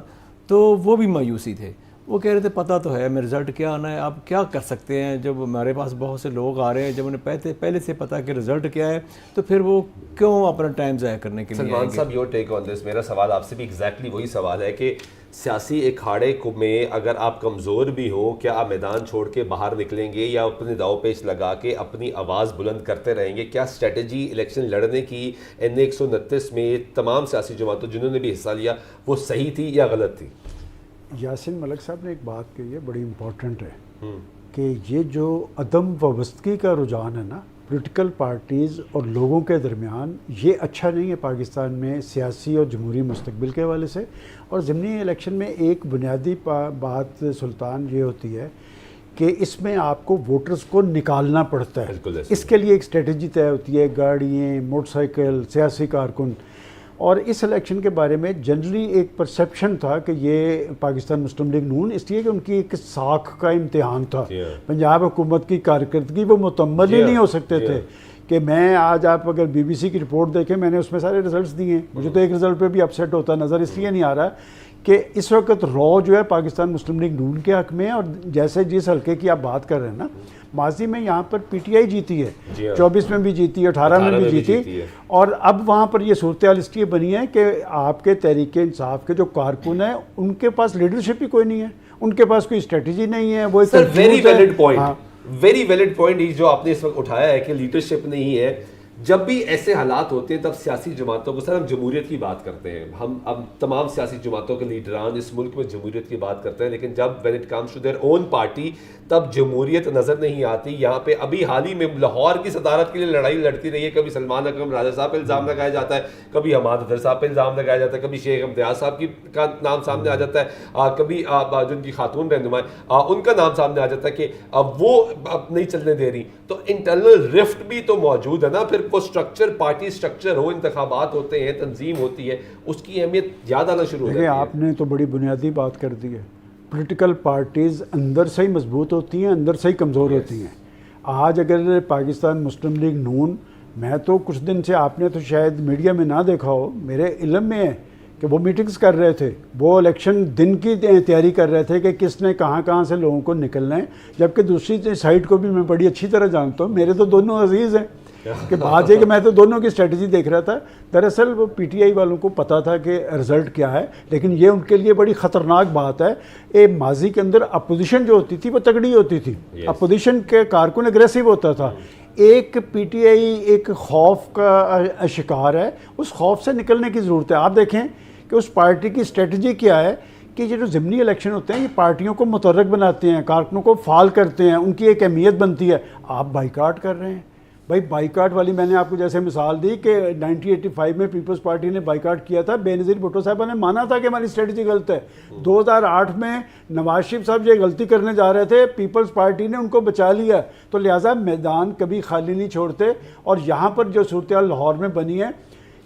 तो वो भी मायूसी थे। वो कह रहे थे पता तो है हमें रिज़ल्ट क्या आना है, आप क्या कर सकते हैं जब हमारे पास बहुत से लोग आ रहे हैं, जब उन्हें पहले से पता है कि रिज़ल्ट क्या है, तो फिर वो क्यों अपना टाइम ज़ाया करने के लिए आएंगे? सलमान साहब, योर टेक ऑन दिस। मेरा सवाल आपसे भी एग्जैक्टली वही सवाल है कि सियासी अखाड़े में अगर आप कमज़ोर भी हो, क्या आप मैदान छोड़ के बाहर निकलेंगे, या अपने दाव पेच लगा के अपनी आवाज़ बुलंद करते रहेंगे? क्या स्ट्रेटजी इलेक्शन लड़ने की इन 129 में तमाम सियासी जमातों जिन्होंने भी हिस्सा लिया, वो सही थी या गलत थी? यासिन मलिक साहब ने एक बात कही है, बड़ी इम्पोर्टेंट है कि ये जो अदम वाबस्तगी का रुझान है ना पॉलिटिकल पार्टीज़ और लोगों के दरमियान, ये अच्छा नहीं है पाकिस्तान में सियासी और जमहूरी मुस्तकबिल के हवाले से। और ज़िमनी इलेक्शन में एक बुनियादी बात सुल्तान ये होती है कि इसमें आपको वोटर्स को निकालना पड़ता है। इसके लिए एक स्ट्रेटजी तय होती है, गाड़ियाँ, मोटरसाइकिल, सियासी कारकुन। और इस इलेक्शन के बारे में जनरली एक परसेप्शन था कि ये पाकिस्तान मुस्लिम लीग नून, इसलिए कि उनकी एक साख का इम्तिहान था। पंजाब हुकूमत की कारकर्दगी वो मुकम्मल ही नहीं हो सकते थे कि मैं आज, आप अगर बीबीसी की रिपोर्ट देखें, मैंने उसमें सारे रिजल्ट्स दिए हैं, मुझे तो एक रिज़ल्ट पे भी अपसेट होता नज़र इसलिए नहीं आ रहा कि इस वक्त रॉ जो है पाकिस्तान मुस्लिम लीग नून के हक़ में है। और जैसे जिस हल्के की आप बात कर रहे हैं ना, माजी में यहाँ पर पीटीआई जीती है, 24 में भी जीती, 18 में भी जीती। और अब वहाँ पर ये सूरत हाल इसलिए बनी है कि आपके तहरीक इंसाफ के जो कारकुन हैं, उनके पास लीडरशिप ही कोई नहीं है, उनके पास कोई स्ट्रेटजी नहीं है। वो very valid point, very valid point जो आपने इस वक्त उठाया है कि लीडरशिप नहीं है। जब भी ऐसे हालात होते हैं तब सियासी जमातों को, सर हम जमहूरियत की बात करते हैं, हम अब तमाम सियासी जमातों के लीडरान इस मुल्क में जमहूरियत की बात करते हैं, लेकिन जब when it comes to their own party तब जमहूरियत नज़र नहीं आती। यहाँ पे अभी हाल ही में लाहौर की सदारत के लिए लड़ाई लड़ती रही है, कभी सलमान अकरम राजा साहब पर इल्ज़ाम लगाया जाता है, कभी हमाद अदर साहब पर इल्ज़ाम लगाया जाता है, कभी शेख इम्तियाज़ साहब का नाम सामने आ जाता है, कभी जिनकी खातून रहनुमा उनका नाम सामने आ जाता है कि वो अब नहीं चलने दे रही। तो इंटरनल रिफ्ट भी तो मौजूद है ना। फिर वो स्ट्रक्चर, पार्टी स्ट्रक्चर हो, इंतखाबात होते हैं, तंजीम होती है, उसकी अहमियत याद आना शुरू हो जाती है। आपने तो बड़ी बुनियादी बात कर दी है। पॉलिटिकल पार्टीज़ अंदर से ही मजबूत होती हैं, अंदर से ही कमज़ोर होती हैं। आज अगर पाकिस्तान मुस्लिम लीग नून, मैं तो कुछ दिन से, आपने तो शायद मीडिया में ना देखा हो, मेरे इल्म में है कि वो मीटिंग्स कर रहे थे, वो इलेक्शन दिन की तैयारी कर रहे थे कि किसने कहाँ कहाँ से लोगों को निकलना है। जबकि दूसरी साइड को भी मैं बड़ी अच्छी तरह जानता हूँ, मेरे तो दोनों अजीज़ हैं कि बात है कि मैं तो दोनों की स्ट्रेटजी देख रहा था। दरअसल वो पीटीआई वालों को पता था कि रिज़ल्ट क्या है, लेकिन ये उनके लिए बड़ी ख़तरनाक बात है। ये माजी के अंदर अपोजिशन जो होती थी वो तगड़ी होती थी, अपोजिशन के कारकुन एग्रेसिव होता था। एक पीटीआई एक खौफ का शिकार है, उस खौफ से निकलने की ज़रूरत है। आप देखें कि उस पार्टी की स्ट्रेटजी क्या है कि ये जो ज़िमनी इलेक्शन होते हैं ये पार्टियों को मुतर्रक बनाते हैं, कारकुनों को फाल करते हैं, उनकी एक अहमियत बनती है। आप बाइकाट कर रहे हैं भाई, बाइकाट वाली मैंने आपको जैसे मिसाल दी कि 1985 में पीपल्स पार्टी ने बाइकाट किया था, बेनज़ीर भुट्टो साहब ने माना था कि हमारी स्ट्रेटजी गलत है। 2008 में नवाज शरीफ साहब ये गलती करने जा रहे थे, पीपल्स पार्टी ने उनको बचा लिया। तो लिहाजा मैदान कभी खाली नहीं छोड़ते। और यहाँ पर जो सूरत लाहौर में बनी है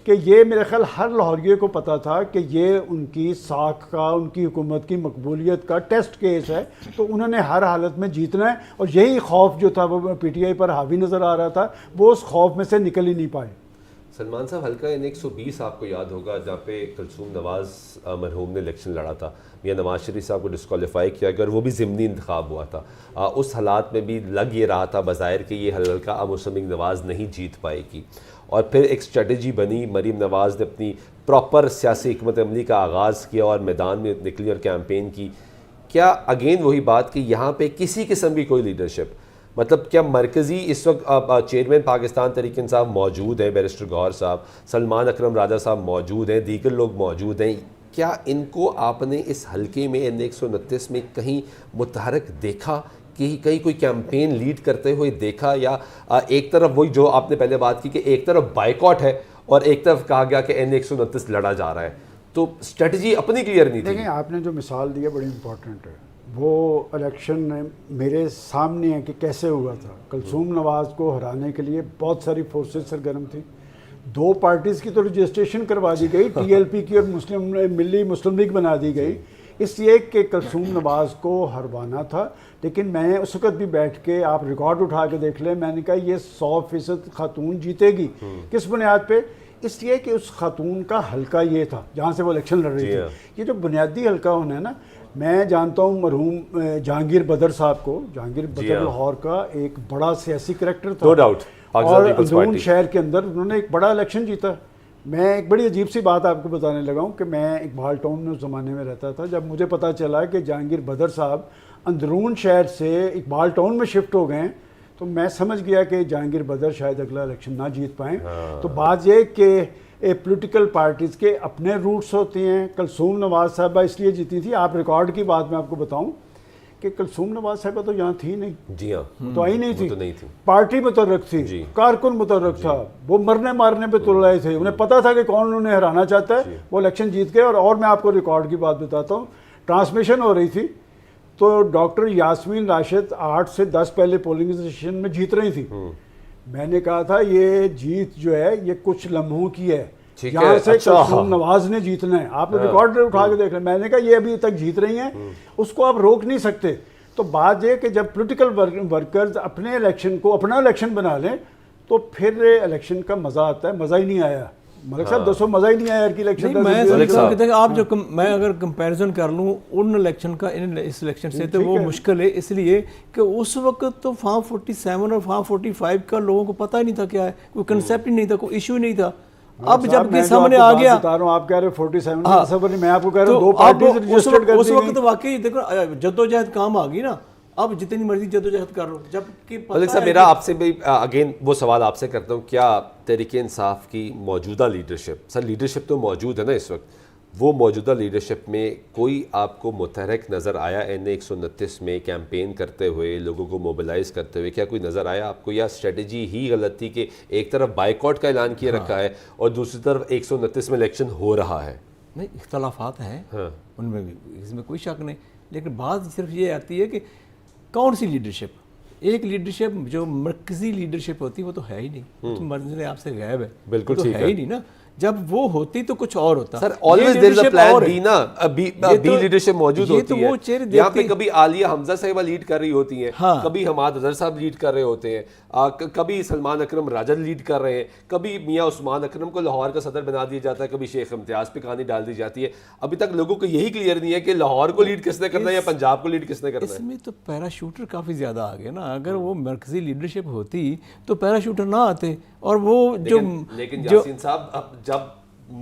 कि ये मेरे ख्याल हर लाहौरिये को पता था कि ये उनकी साख का, उनकी हुकूमत की मकबूलियत का टेस्ट केस है, तो उन्होंने हर हालत में जीतना है। और यही खौफ जो था वो पीटीआई पर हावी नज़र आ रहा था, वो उस खौफ में से निकल ही नहीं पाए। सलमान साहब, हल्का एन 120 आपको याद होगा जहाँ पे कलसूम नवाज़ मरहूम ने इलेक्शन लड़ा था, या नवाज शरीफ साहब को डिस्क्वालीफाई किया गया और वो भी ज़िमनी इंतखाब हुआ था। उस हालात में भी लग ये रहा था बज़ाहिर कि ये हल्का मुस्लिम नवाज़ नहीं जीत पाएगी, और फिर एक स्ट्रेटजी बनी। मरीम नवाज़ ने अपनी प्रॉपर सियासी हिकमत अमली का आगाज़ किया और मैदान में निकली और कैंपेन की। क्या अगेन वही बात कि यहाँ पे किसी किस्म की कोई लीडरशिप, मतलब क्या मरकज़ी इस वक्त चेयरमैन पाकिस्तान तहरीक इंसाफ मौजूद है, बैरिस्टर गौहर साहब, सलमान अकरम राजा साहब मौजूद हैं, दीगर लोग मौजूद हैं, क्या इनको आपने इस हल्के में N 129 में कहीं मुतहरक देखा कि कहीं कोई कैंपेन लीड करते हुए देखा, या एक तरफ वही जो आपने पहले बात की कि एक तरफ बाइकॉट है और एक तरफ कहा गया कि N 129 लड़ा जा रहा है, तो स्ट्रेटजी अपनी क्लियर नहीं थी? देखिए, आपने जो मिसाल दी है बड़ी इंपॉर्टेंट है। वो इलेक्शन मेरे सामने है कि कैसे हुआ था। कलसूम नवाज़ को हराने के लिए बहुत सारी फोर्सेस सरगर्म थी। 2 पार्टीज़ की तो रजिस्ट्रेशन करवा दी गई, टीएलपी की और मिली मुस्लिम लीग बना दी गई, इसलिए कि कलसूम नवाज़ को हरवाना था। लेकिन मैं उस वक़्त भी बैठ के, आप रिकॉर्ड उठा के देख लें, मैंने कहा ये 100% खातून जीतेगी। किस बुनियाद पे? इसलिए कि उस खातून का हल्का ये था जहाँ से वो इलेक्शन लड़ रही थी। ये जो बुनियादी हल्का होना है ना, मैं जानता हूँ मरहूम जहांगीर बदर साहब को। जहांगीर बदर लाहौर का एक बड़ा सियासी करैक्टर था, नो डाउट, और अंदरून शहर के अंदर उन्होंने एक बड़ा इलेक्शन जीता। मैं एक बड़ी अजीब सी बात आपको बताने लगा हूँ कि मैं इकबाल टाउन में उस ज़माने में रहता था। जब मुझे पता चला कि जहांगीर बदर साहब अंदरून शहर से इकबाल टाउन में शिफ्ट हो गए, तो मैं समझ गया कि जहांगीर बदर शायद अगला इलेक्शन ना जीत पाएँ। तो बात यह कि पॉलिटिकल पार्टीज़ के अपने रूट्स होते हैं। कलसूम नवाज़ साहबा इसलिए जीती थी, आप रिकॉर्ड की बात मैं आपको बताऊं कि कलसूम नवाज़ साहबा तो यहाँ थी नहीं। जी हाँ, तो आई नहीं थी, तो नहीं थी। पार्टी मुतर्रक थी, कारकुन मुतर्रक था, वो मरने मारने पे तुल रहे थे, उन्हें पता था कि कौन उन्हें हराना चाहता है, वो इलेक्शन जीत गए। और मैं आपको रिकॉर्ड की बात बताता हूँ, ट्रांसमिशन हो रही थी तो डॉक्टर यास्मीन राशिद 8 से 10 पहले पोलिंग स्टेशन में जीत रही थी। मैंने कहा था ये जीत जो है ये कुछ लम्हों की है, यहाँ से कलसूम नवाज ने जीतना है। आप रिकॉर्ड उठा के देख रहे हैं, मैंने कहा ये अभी तक जीत रही हैं, उसको आप रोक नहीं सकते। तो बात यह कि जब पॉलिटिकल वर्कर्स अपने इलेक्शन को अपना इलेक्शन बना लें तो फिर इलेक्शन का मज़ा आता है। मज़ा ही नहीं आया मलिक साहब, दोस्तों मज़ा ही नहीं आया कि इलेक्शन। मैं समझता हूँ कि आप जो मैं अगर कंपैरिजन कर लूँ उन इलेक्शन का इस इलेक्शन से, तो वो मुश्किल है, इसलिए कि उस वक्त तो फॉर्म 47 और फॉर्म 45 का लोगों को पता ही नहीं था क्या है, कोई कंसेप्ट ही नहीं था, कोई इशू नहीं था। अब जब के सामने आ गया, बता रहा हूं, आप कह रहे 47 मैं आपको कह रहा हूं 2 पार्टीज रजिस्टर्ड कर दी। उस वक्त तो वाकई देखो जद्दोजहद काम आ गई ना, अब जितनी मर्जी जद्दोजहद कर लो। जबकि मलिक साहब, मेरा आपसे भी अगेन वो सवाल आपसे करता हूँ, क्या तहरीक इंसाफ की मौजूदा लीडरशिप, सर लीडरशिप तो मौजूद है ना इस वक्त, वो मौजूदा लीडरशिप में कोई आपको मुतहरक नज़र आया N 129 में कैंपेन करते हुए, लोगों को मोबिलाइज करते हुए? क्या कोई नज़र आया आपको, या स्ट्रेटजी ही गलत थी कि एक तरफ बाइकआउट का ऐलान किया रखा है और दूसरी तरफ 129 में इलेक्शन हो रहा है? नहीं, इख्तलाफात हैं उनमें भी, इसमें कोई शक नहीं, लेकिन बात सिर्फ ये आती है कि कौन सी लीडरशिप। एक लीडरशिप जो मरकजी लीडरशिप होती है वो तो है ही नहीं, तो मर्जी आपसे गायब है, बिल्कुल तो है ही नहीं ना। जब वो होती तो कुछ और होता। Sir always there is a plan B ना, बी लीडरशिप मौजूद होती है। वो चेहरे यहाँ पे देखते कभी आलिया हमजा साहिबा लीड कर रही होती हैं, हाँ। कभी हमाद अजहर साहब लीड कर रहे होते हैं, कभी सलमान अकरम राजद लीड कर रहे हैं, कभी मियाँ उस्मान अकरम को लाहौर का सदर बना दिया जाता है, कभी शेख इम्तियाज पे कहानी डाल दी जाती है। अभी तक लोगों को यही क्लियर नहीं है कि लाहौर को लीड किसने करना है या पंजाब को लीड किसने करना है। इसमें तो पैराशूटर काफ़ी ज़्यादा आ गए ना। अगर वो मरकजी लीडरशिप होती तो पैराशूटर ना आते। और वो लेकिन यासीन साहब, अब जब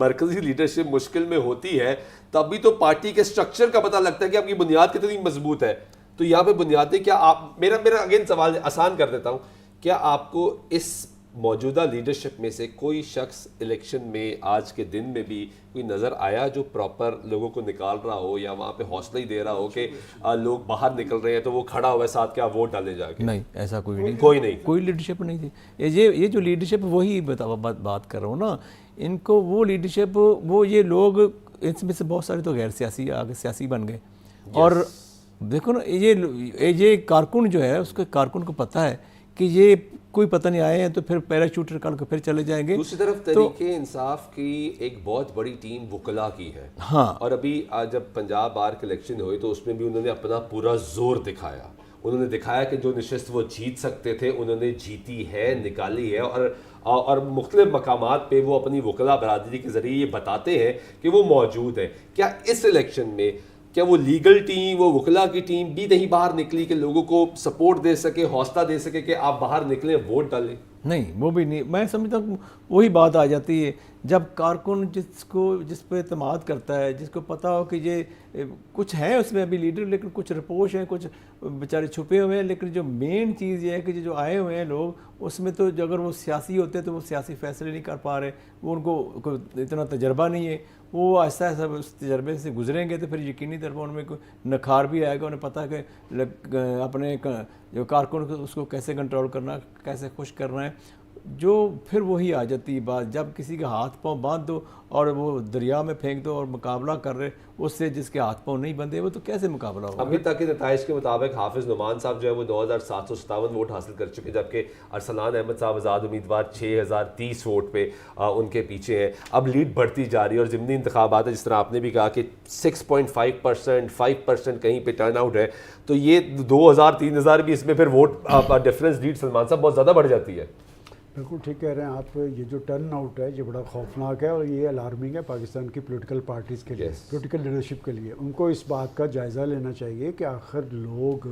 मरकजी लीडरशिप मुश्किल में होती है तभी तो पार्टी के स्ट्रक्चर का पता लगता है कि आपकी बुनियाद कितनी मजबूत है। तो यहाँ पे बुनियादें क्या आप, मेरा अगेन सवाल आसान कर देता हूँ, क्या आपको इस मौजूदा लीडरशिप में से कोई शख्स इलेक्शन में आज के दिन में भी कोई नज़र आया जो प्रॉपर लोगों को निकाल रहा हो या वहाँ पे हौसला ही दे रहा हो कि लोग बाहर निकल रहे हैं तो वो खड़ा हुआ है साथ, क्या वोट डाले जाके? नहीं, ऐसा कोई नहीं, कोई लीडरशिप नहीं थी। ये जो लीडरशिप, वही बात कर रहा हूँ ना, इनको वो लीडरशिप, वो ये लोग, इसमें से बहुत सारे तो गैर सियासी आगे सियासी बन गए। और देखो ना, ये कारकुन जो है, उसके कारकुन को पता है कि ये कोई पता नहीं आए हैं तो फिर पैराशूटर काट के फिर चले जाएंगे। दूसरी तरफ तहरीके इंसाफ की एक बहुत बड़ी टीम वकला की है। हाँ। और अभी जब पंजाब बार के इलेक्शन हुए तो उसमें भी उन्होंने अपना पूरा जोर दिखाया। उन्होंने दिखाया कि जो नशिस्त वो जीत सकते थे उन्होंने जीती है, निकाली है। और मुख्तलिफ मकामात पे वो अपनी वकला बरादरी के ज़रिए ये बताते हैं कि वो मौजूद है। क्या इस इलेक्शन में क्या वो लीगल टीम, वो वकला की टीम भी नहीं बाहर निकली कि लोगों को सपोर्ट दे सके, हौसला दे सके कि आप बाहर निकलें, वोट डालें? नहीं, वो भी नहीं। मैं समझता हूँ वही बात आ जाती है जब कारकुन जिस पे एतमाद करता है, जिसको पता हो कि ये कुछ है उसमें अभी लीडर, लेकिन कुछ रपोश हैं, कुछ बेचारे छुपे हुए हैं। लेकिन जो मेन चीज़ ये है कि जो आए हुए हैं लोग, उसमें तो अगर वो सियासी होते तो वो सियासी फैसले नहीं कर पा रहे, वो उनको इतना तजर्बा नहीं है। वो ऐसा ऐसा उस तजर्बे से गुजरेंगे तो फिर यकीनी तौर पर उनमें कोई नखार भी आएगा। उन्हें पता है कि अपने जो कारकुन को उसको कैसे कंट्रोल करना, कैसे खुश करना है। जो फिर वही आ जाती है बात, जब किसी के हाथ पांव बांध दो और वो दरिया में फेंक दो और मुकाबला कर रहे उससे जिसके हाथ पांव नहीं बंधे, वो तो कैसे मुकाबला होगा? अभी तक के नताइज के मुताबिक हाफिज नुमान साहब जो है वो 9757 वोट हासिल कर चुके, जबकि अरसलान अहमद साहब आज़ाद उम्मीदवार 6030 वोट पे उनके पीछे हैं। अब लीड बढ़ती जा रही है और ज़िमनी इंतखाबात है, जिस तरह आपने भी कहा कि 6.5%, 5% कहीं पे टर्न आउट है, तो ये 2000-3000 भी इसमें फिर वोट डिफरेंस लीड सलमान साहब बहुत ज़्यादा बढ़ जाती है। बिल्कुल ठीक कह रहे हैं आप। ये जो टर्न आउट है ये बड़ा खौफनाक है और ये अलार्मिंग है पाकिस्तान की पॉलिटिकल पार्टीज़ के लिए, पॉलिटिकल लीडरशिप के लिए। उनको इस बात का जायज़ा लेना चाहिए कि आखिर लोग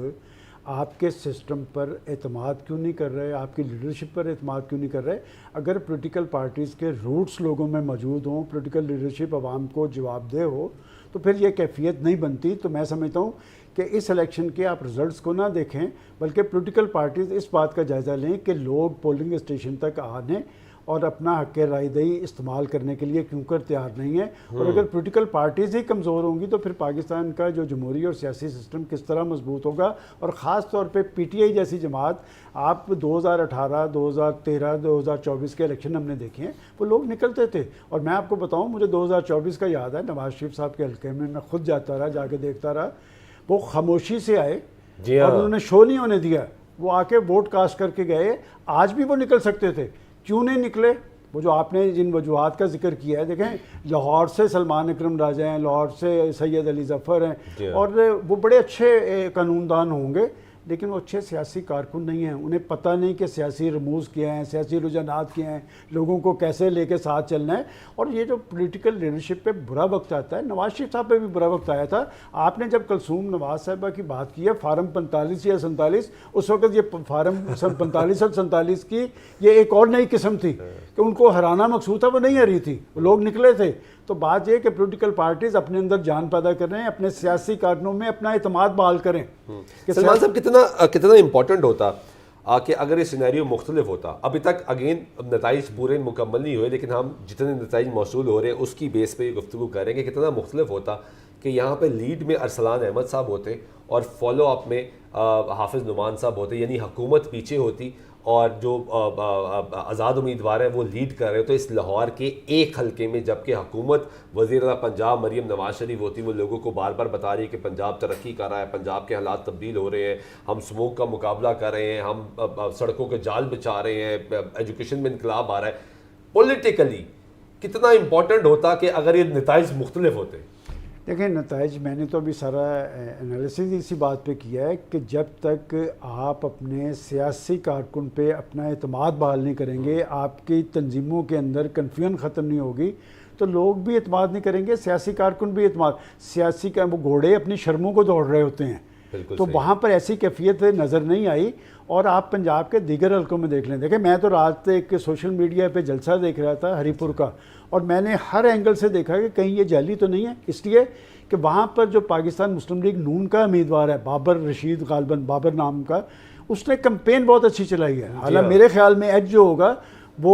आपके सिस्टम पर एतमाद क्यों नहीं कर रहे, आपकी लीडरशिप पर एतमाद क्यों नहीं कर रहे। अगर पॉलिटिकल पार्टीज़ के रूट्स लोगों में मौजूद हों, पॉलिटिकल लीडरशिप आवाम को जवाबदेह हो, तो फिर ये कैफियत नहीं बनती। तो मैं समझता हूँ कि इस इलेक्शन के आप रिज़ल्ट्स को ना देखें, बल्कि पॉलिटिकल पार्टीज़ इस बात का जायज़ा लें कि लोग पोलिंग स्टेशन तक आने और अपना हक़ रायदही इस्तेमाल करने के लिए क्यों कर तैयार नहीं है। और अगर पॉलिटिकल पार्टीज़ ही कमज़ोर होंगी तो फिर पाकिस्तान का जो जमहूरी और सियासी सिस्टम किस तरह मजबूत होगा। और ख़ास तौर पे PTI जैसी जमात, आप 2018, 2013, 2024 के इलेक्शन हमने देखे हैं, वो लोग निकलते थे। और मैं आपको बताऊँ, मुझे 2024 का याद है, नवाज शरीफ साहब के हल्के में मैं खुद जाता रहा, जाके देखता रहा। वो खामोशी से आए और उन्होंने शो नहीं होने दिया, वो आके वोट कास्ट करके गए। आज भी वो निकल सकते थे, क्यों नहीं निकले? वो जो आपने जिन वजूहात का जिक्र किया है, देखें लाहौर से सलमान अकरम राजा हैं, लाहौर से सैयद अली ज़फ़र हैं, और वो बड़े अच्छे कानूनदान होंगे, लेकिन वो अच्छे सियासी कारकुन नहीं हैं। उन्हें पता नहीं कि सियासी रमूज़ क्या हैं, सियासी रुझानात क्या हैं, लोगों को कैसे लेके साथ चलना है। और ये जो पॉलिटिकल लीडरशिप पे बुरा वक्त आता है, नवाज शरीफ साहब पे भी बुरा वक्त आया था। आपने जब कलसूम नवाज साहबा की बात की है, फार्म 45 या 47, उस वक्त ये फार्म 45 और 47 की ये एक और नई किस्म थी कि उनको हराना मकसूद था, वो नहीं हरी थी, वो लोग निकले थे। तो बात यह कि पॉलिटिकल पार्टीज अपने अंदर जान पैदा कर रहे हैं, अपने सियासी कारणों में अपना एतमाद बहाल करें। सलमान साहब, कितना इंपॉर्टेंट होता कि अगर ये सिनेरियो मुख्तलिफ होता। अभी तक अगेन नताइज पूरे मुकम्मल नहीं हुए, लेकिन हम जितने नताइज मौसूल हो रहे हैं उसकी बेस पे गुफ्तगू करेंगे। कितना मुख्तलिफ होता कि यहाँ पे लीड में अरसलान अहमद साहब होते और फॉलो अप में हाफिज़ नुमान साहब होते, यानी हुकूमत पीछे होती और जो आज़ाद उम्मीदवार हैं वो लीड कर रहे हो। तो इस लाहौर के एक हलके में जबकि हुकूमत वज़ीर पंजाब मरीम नवाज शरीफ होती, वो लोगों को बार बार बता रही है कि पंजाब तरक्की कर रहा है, पंजाब के हालात तब्दील हो रहे हैं, हम स्मोक का मुकाबला कर रहे हैं, हम सड़कों के जाल बचा रहे हैं, एजुकेशन में इनकलाब आ रहा है। पॉलिटिकली कितना इंपॉर्टेंट होता कि अगर ये नताइज मुख्तलिफ होते? देखिए, नताइज मैंने तो अभी सारा एनालिसिस इसी बात पे किया है कि जब तक आप अपने सियासी कारकुन पे अपना एतमाद बहाल नहीं करेंगे, आपकी तंजीमों के अंदर कन्फ्यूजन ख़त्म नहीं होगी, तो लोग भी एतमाद नहीं करेंगे, सियासी कारकुन भी एतमाद। सियासी का वो घोड़े अपनी शर्मों को दौड़ रहे होते हैं, तो वहाँ पर ऐसी कैफियत नज़र नहीं आई। और आप पंजाब के दीगर हल्कों में देख लें। देखिए, मैं तो रात एक सोशल मीडिया पे जलसा देख रहा था हरीपुर का, और मैंने हर एंगल से देखा कि कहीं ये जाली तो नहीं है, इसलिए कि वहाँ पर जो पाकिस्तान मुस्लिम लीग नून का उम्मीदवार है बाबर रशीद, गालबन बाबर नाम का, उसने कैंपेन बहुत अच्छी चलाई है। हालांकि मेरे ख्याल में एज जो होगा वो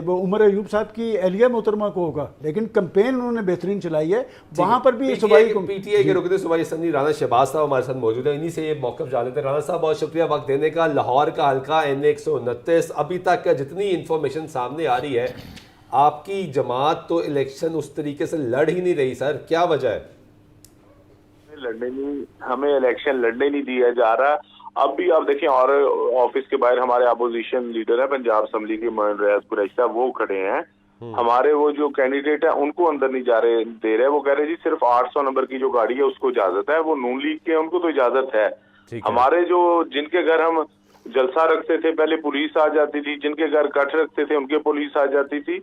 उमर अयूब साहब की एहलिया मोहतरमा को होगा, लेकिन कैंपेन उन्होंने बेहतरीन चलाई है। वहाँ पर भी पीटीआई के रुकने सूबाई असम्बली राना शहबाज साहब हमारे साथ मौजूद है, इन्हीं से ये मौक़िफ़ जान लेते हैं। राना साहब, बहुत शुक्रिया वक्त देने का। लाहौर का हल्का N129, अभी तक जितनी इंफॉर्मेशन सामने आ रही है, आपकी जमात तो इलेक्शन उस तरीके से लड़ ही नहीं रही सर, क्या वजह है? हमें इलेक्शन लड़ने नहीं दिया जा रहा। अब भी आप देखें, और ऑफिस के बाहर हमारे अपोजिशन लीडर है पंजाब असम्बली के मोइन रियाज कुरैशी साहब, वो खड़े हैं। हमारे वो जो कैंडिडेट है उनको अंदर नहीं दे रहे। वो कह रहे जी सिर्फ 800 नंबर की जो गाड़ी है उसको इजाजत है, वो नून लीग के उनको तो इजाजत है। हमारे जो जिनके घर हम जलसा रखते थे पहले पुलिस आ जाती थी, जिनके घर कट रखते थे उनके पुलिस आ जाती थी।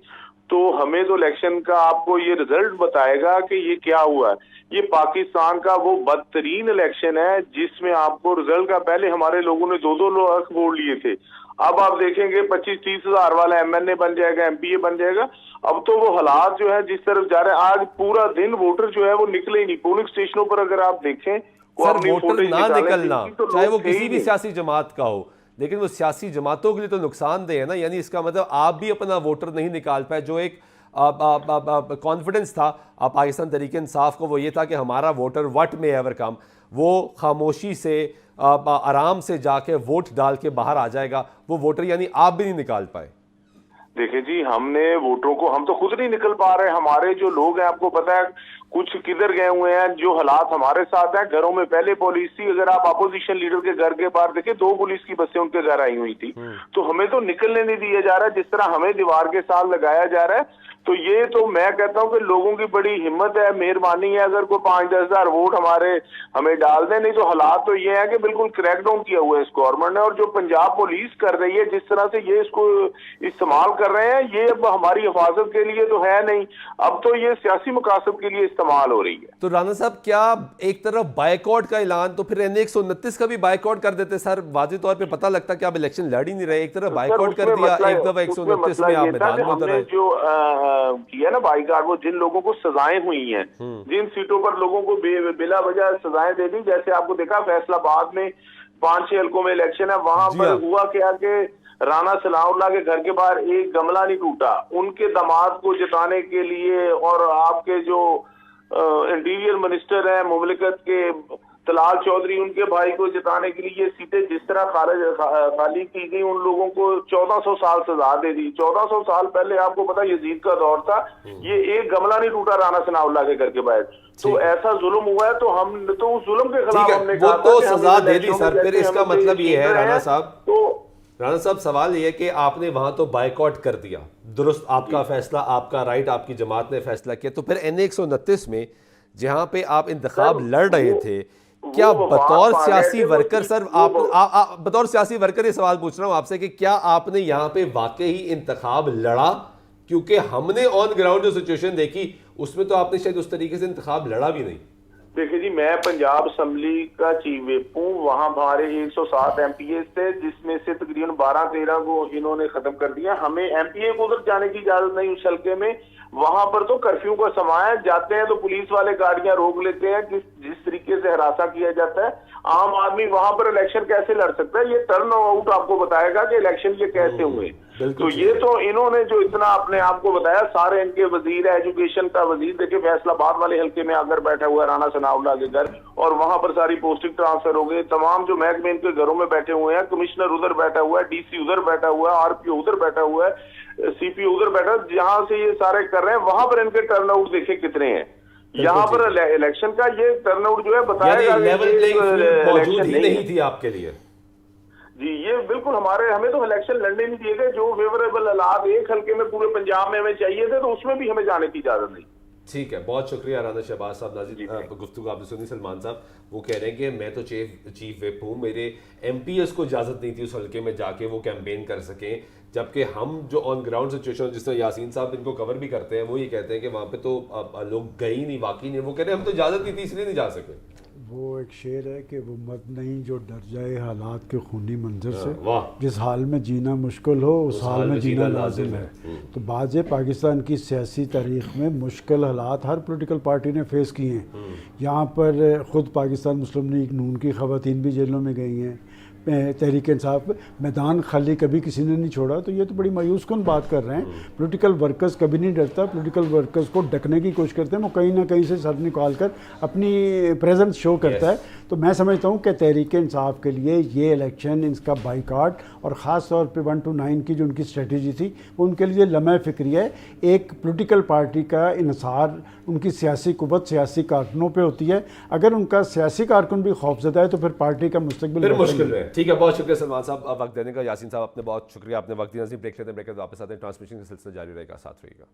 तो हमें तो इलेक्शन का आपको ये रिजल्ट बताएगा कि ये क्या हुआ है। ये पाकिस्तान का वो बदतरीन इलेक्शन है जिसमें आपको रिजल्ट का पहले हमारे लोगों ने 2-2 लाख वोट लिए थे, अब आप देखेंगे 25-30 हजार वाला MNA बन जाएगा, MPA बन जाएगा। अब तो वो हालात जो है जिस तरफ जा रहे हैं, आज पूरा दिन वोटर जो है वो निकले ही नहीं। पोलिंग स्टेशनों पर अगर आप देखें, सर वोटर ना निकलना, चाहे वो किसी भी सियासी जमात का हो, लेकिन वो सियासी जमातों के लिए तो नुकसानदेह है ना। यानी इसका मतलब आप भी अपना वोटर नहीं निकाल पाए। जो एक कॉन्फिडेंस था पाकिस्तान तहरीक इंसाफ को, वो ये था कि हमारा voter what may ever come, वो खामोशी से आराम से जाके वोट डाल के बाहर आ जाएगा। वो वोटर यानी आप भी नहीं निकाल पाए। देखिए जी, हमने वोटरों को, हम तो खुद नहीं निकल पा रहे। हमारे जो लोग हैं, आपको पता है कुछ किधर गए हुए हैं। जो हालात हमारे साथ हैं, घरों में पहले पुलिस थी। अगर आप अपोजिशन लीडर के घर के पार देखें, 2 पुलिस की बसें उनके घर आई हुई थी। तो हमें तो निकलने नहीं दिया जा रहा, जिस तरह हमें दीवार के साथ लगाया जा रहा है। तो ये तो मैं कहता हूं कि लोगों की बड़ी हिम्मत है, मेहरबानी है अगर कोई 5-10 हजार वोट हमें डाल दें। नहीं तो हालात तो ये है कि बिल्कुल क्रैकडाउन किया हुआ है इस गवर्नमेंट ने। और जो पंजाब पुलिस कर रही है, जिस तरह से ये इसको इस्तेमाल कर रहे हैं, ये अब हमारी हिफाजत के लिए तो है नहीं, अब तो ये सियासी मकासद के लिए इस्तेमाल हो रही है। तो राना साहब, क्या एक तरफ बायकॉट का ऐलान, तो फिर N129 का भी बायकॉट कर देते सर? वाज़ेह तौर पे पता लगता कि आप इलेक्शन लड़ ही नहीं रहे, एक तरफ बायकॉट कर दिया, एक दफा 129 में आप मैदान में उतर आए। जो किया ना बाइकाट, वो जिन लोगों को सजाएं हुई हैं, जिन सीटों पर लोगों को बिला वजह सजाएं दे दी, जैसे आपको देखा फैसलाबाद में 5-6 हल्कों में इलेक्शन है, वहां पर हुआ क्या कि राना सलाउल्लाह के घर के बाहर एक गमला नहीं टूटा। उनके दामाद को जिताने के लिए, और आपके जो इंटीरियर मिनिस्टर है मुमलिकत के तलाल चौधरी, उनके भाई को जिताने के लिए ये सीटें जिस तरह खाली की गई, उन लोगों को 1400 साल सजा दे दी। 1400 साल पहले आपको पता यजीद का दौर था, ये एक गमला नहीं टूटा राना सनाउल्लाह के घर के बाहर। तो ऐसा जुल्म हुआ है, तो हम तो उस जुल्म के खिलाफ हमने कहा तो सजा दे दी सर। फिर इसका मतलब ये है राना साहब, सवाल ये है कि आपने वहां तो बायकॉट कर दिया, दुरुस्त, आपका फैसला, आपका राइट, आपकी जमात ने फैसला किया। तो फिर N129 में जहां पे आप इंतखाब लड़ रहे थे, क्या बतौर सियासी वर्कर सर, आप बतौर सियासी वर्कर ये सवाल पूछ रहा हूं आपसे कि क्या आपने यहाँ पे वाकई ही इंतखाब लड़ा? क्योंकि हमने ऑन ग्राउंड जो सिचुएशन देखी उसमें तो आपने शायद उस तरीके से इंतखाब लड़ा भी नहीं। देखिए जी, मैं पंजाब असम्बली का चीफ व्हिप हूँ। वहां हमारे 107 MPA थे, जिसमें से तकरीबन 12-13 को इन्होंने खत्म कर दिया। हमें MPA को उधर जाने की इजाजत नहीं उस हल्के में। वहां पर तो कर्फ्यू का समय है, जाते हैं तो पुलिस वाले गाड़ियां रोक लेते हैं। जिस तरीके से हरासा किया जाता है, आम आदमी वहां पर इलेक्शन कैसे लड़ सकता है? ये टर्न आउट आपको बताएगा कि इलेक्शन ये कैसे हुए। तो ये तो इन्होंने जो इतना अपने आप को बताया, सारे इनके वजीर है, एजुकेशन का वजीर देखिए फैसलाबाद वाले हल्के में आकर बैठा हुआ है राना सनाउल्लाह के घर, और वहां पर सारी पोस्टिंग ट्रांसफर हो गई। तमाम जो महकमे इनके घरों में बैठे हुए हैं, कमिश्नर उधर बैठा हुआ है, DC उधर बैठा हुआ है, RPO उधर बैठा हुआ है, CPO उधर बैठा है। जहां से ये सारे कर रहे हैं, वहां पर इनके टर्नआउट देखे कितने हैं। यहाँ पर इलेक्शन का ये टर्नआउट जो है बताया लेवल प्लेइंग फील्ड मौजूद ही नहीं थी आपके लिए। जी, ये बिल्कुल हमें तो इलेक्शन लड़ने नहीं दिए गए। जो फेवरेबल हालात एक हल्के में पूरे पंजाब में हमें चाहिए थे, तो उसमें भी हमें जाने की इजाजत नहीं। ठीक है, बहुत शुक्रिया राना शहबाज साहब। नाज़रीन, गुफ्तगू आपने सुनी। सलमान साहब वो कह रहे हैं कि मैं तो चीफ व्हिप हूँ, मेरे MPs को इजाज़त नहीं थी उस हल्के में जाके वो कैंपेन कर सकें, जबकि हम जो ऑन ग्राउंड सिचुएशन, जिस तरह यासीन साहब इनको कवर भी करते हैं, वो ये कहते हैं कि वहाँ पे तो लोग गए ही नहीं, वाकई नहीं। वो कह रहे हैं हम तो इजाज़त नहीं थी इसलिए नहीं जा सके। वो एक शेर है कि वो मत नहीं जो डर जाए हालात के खूनी मंजर से, वाह। जिस हाल में जीना मुश्किल हो उस हाल में जीना लाजिम है। तो बाज़ पाकिस्तान की सियासी तारीख में मुश्किल हालात हर पॉलिटिकल पार्टी ने फेस किए हैं। यहाँ पर ख़ुद पाकिस्तान मुस्लिम लीग नून की ख़वातीन भी जेलों में गई हैं, तहरीक इंसाफ मैदान खाली कभी किसी ने नहीं छोड़ा। तो ये तो बड़ी मायूस कन बात कर रहे हैं। पॉलिटिकल वर्कर्स कभी नहीं डरता, पॉलिटिकल वर्कर्स को ढकने की कोशिश करते हैं, वो कहीं ना कहीं से सर निकाल कर अपनी प्रेजेंस शो करता है। तो मैं समझता हूँ कि तहरीक इंसाफ के लिए ये इलेक्शन, इसका बाइकाट और ख़ास तौर पे 1 to 9 की जो उनकी स्ट्रेटजी थी, वो उनके लिए लम्हा फ़िक्री है। एक पॉलिटिकल पार्टी का इन्हिसार उनकी सियासी कुव्वत सियासी कारकुनों पे होती है। अगर उनका सियासी कारकुन भी खौफजदा है तो फिर पार्टी का मुस्तकबिल मुश्किल है। ठीक है, बहुत शुक्रिया सलमान साहब वक्त देने का। यासीन साहब आपने बहुत शुक्रिया, आपने वक्त दिया। ब्रेक लेते हैं, ब्रेक के वापस आते हैं। ट्रांसमिशन का सिलसिला जारी रहेगा, साथ रहिएगा।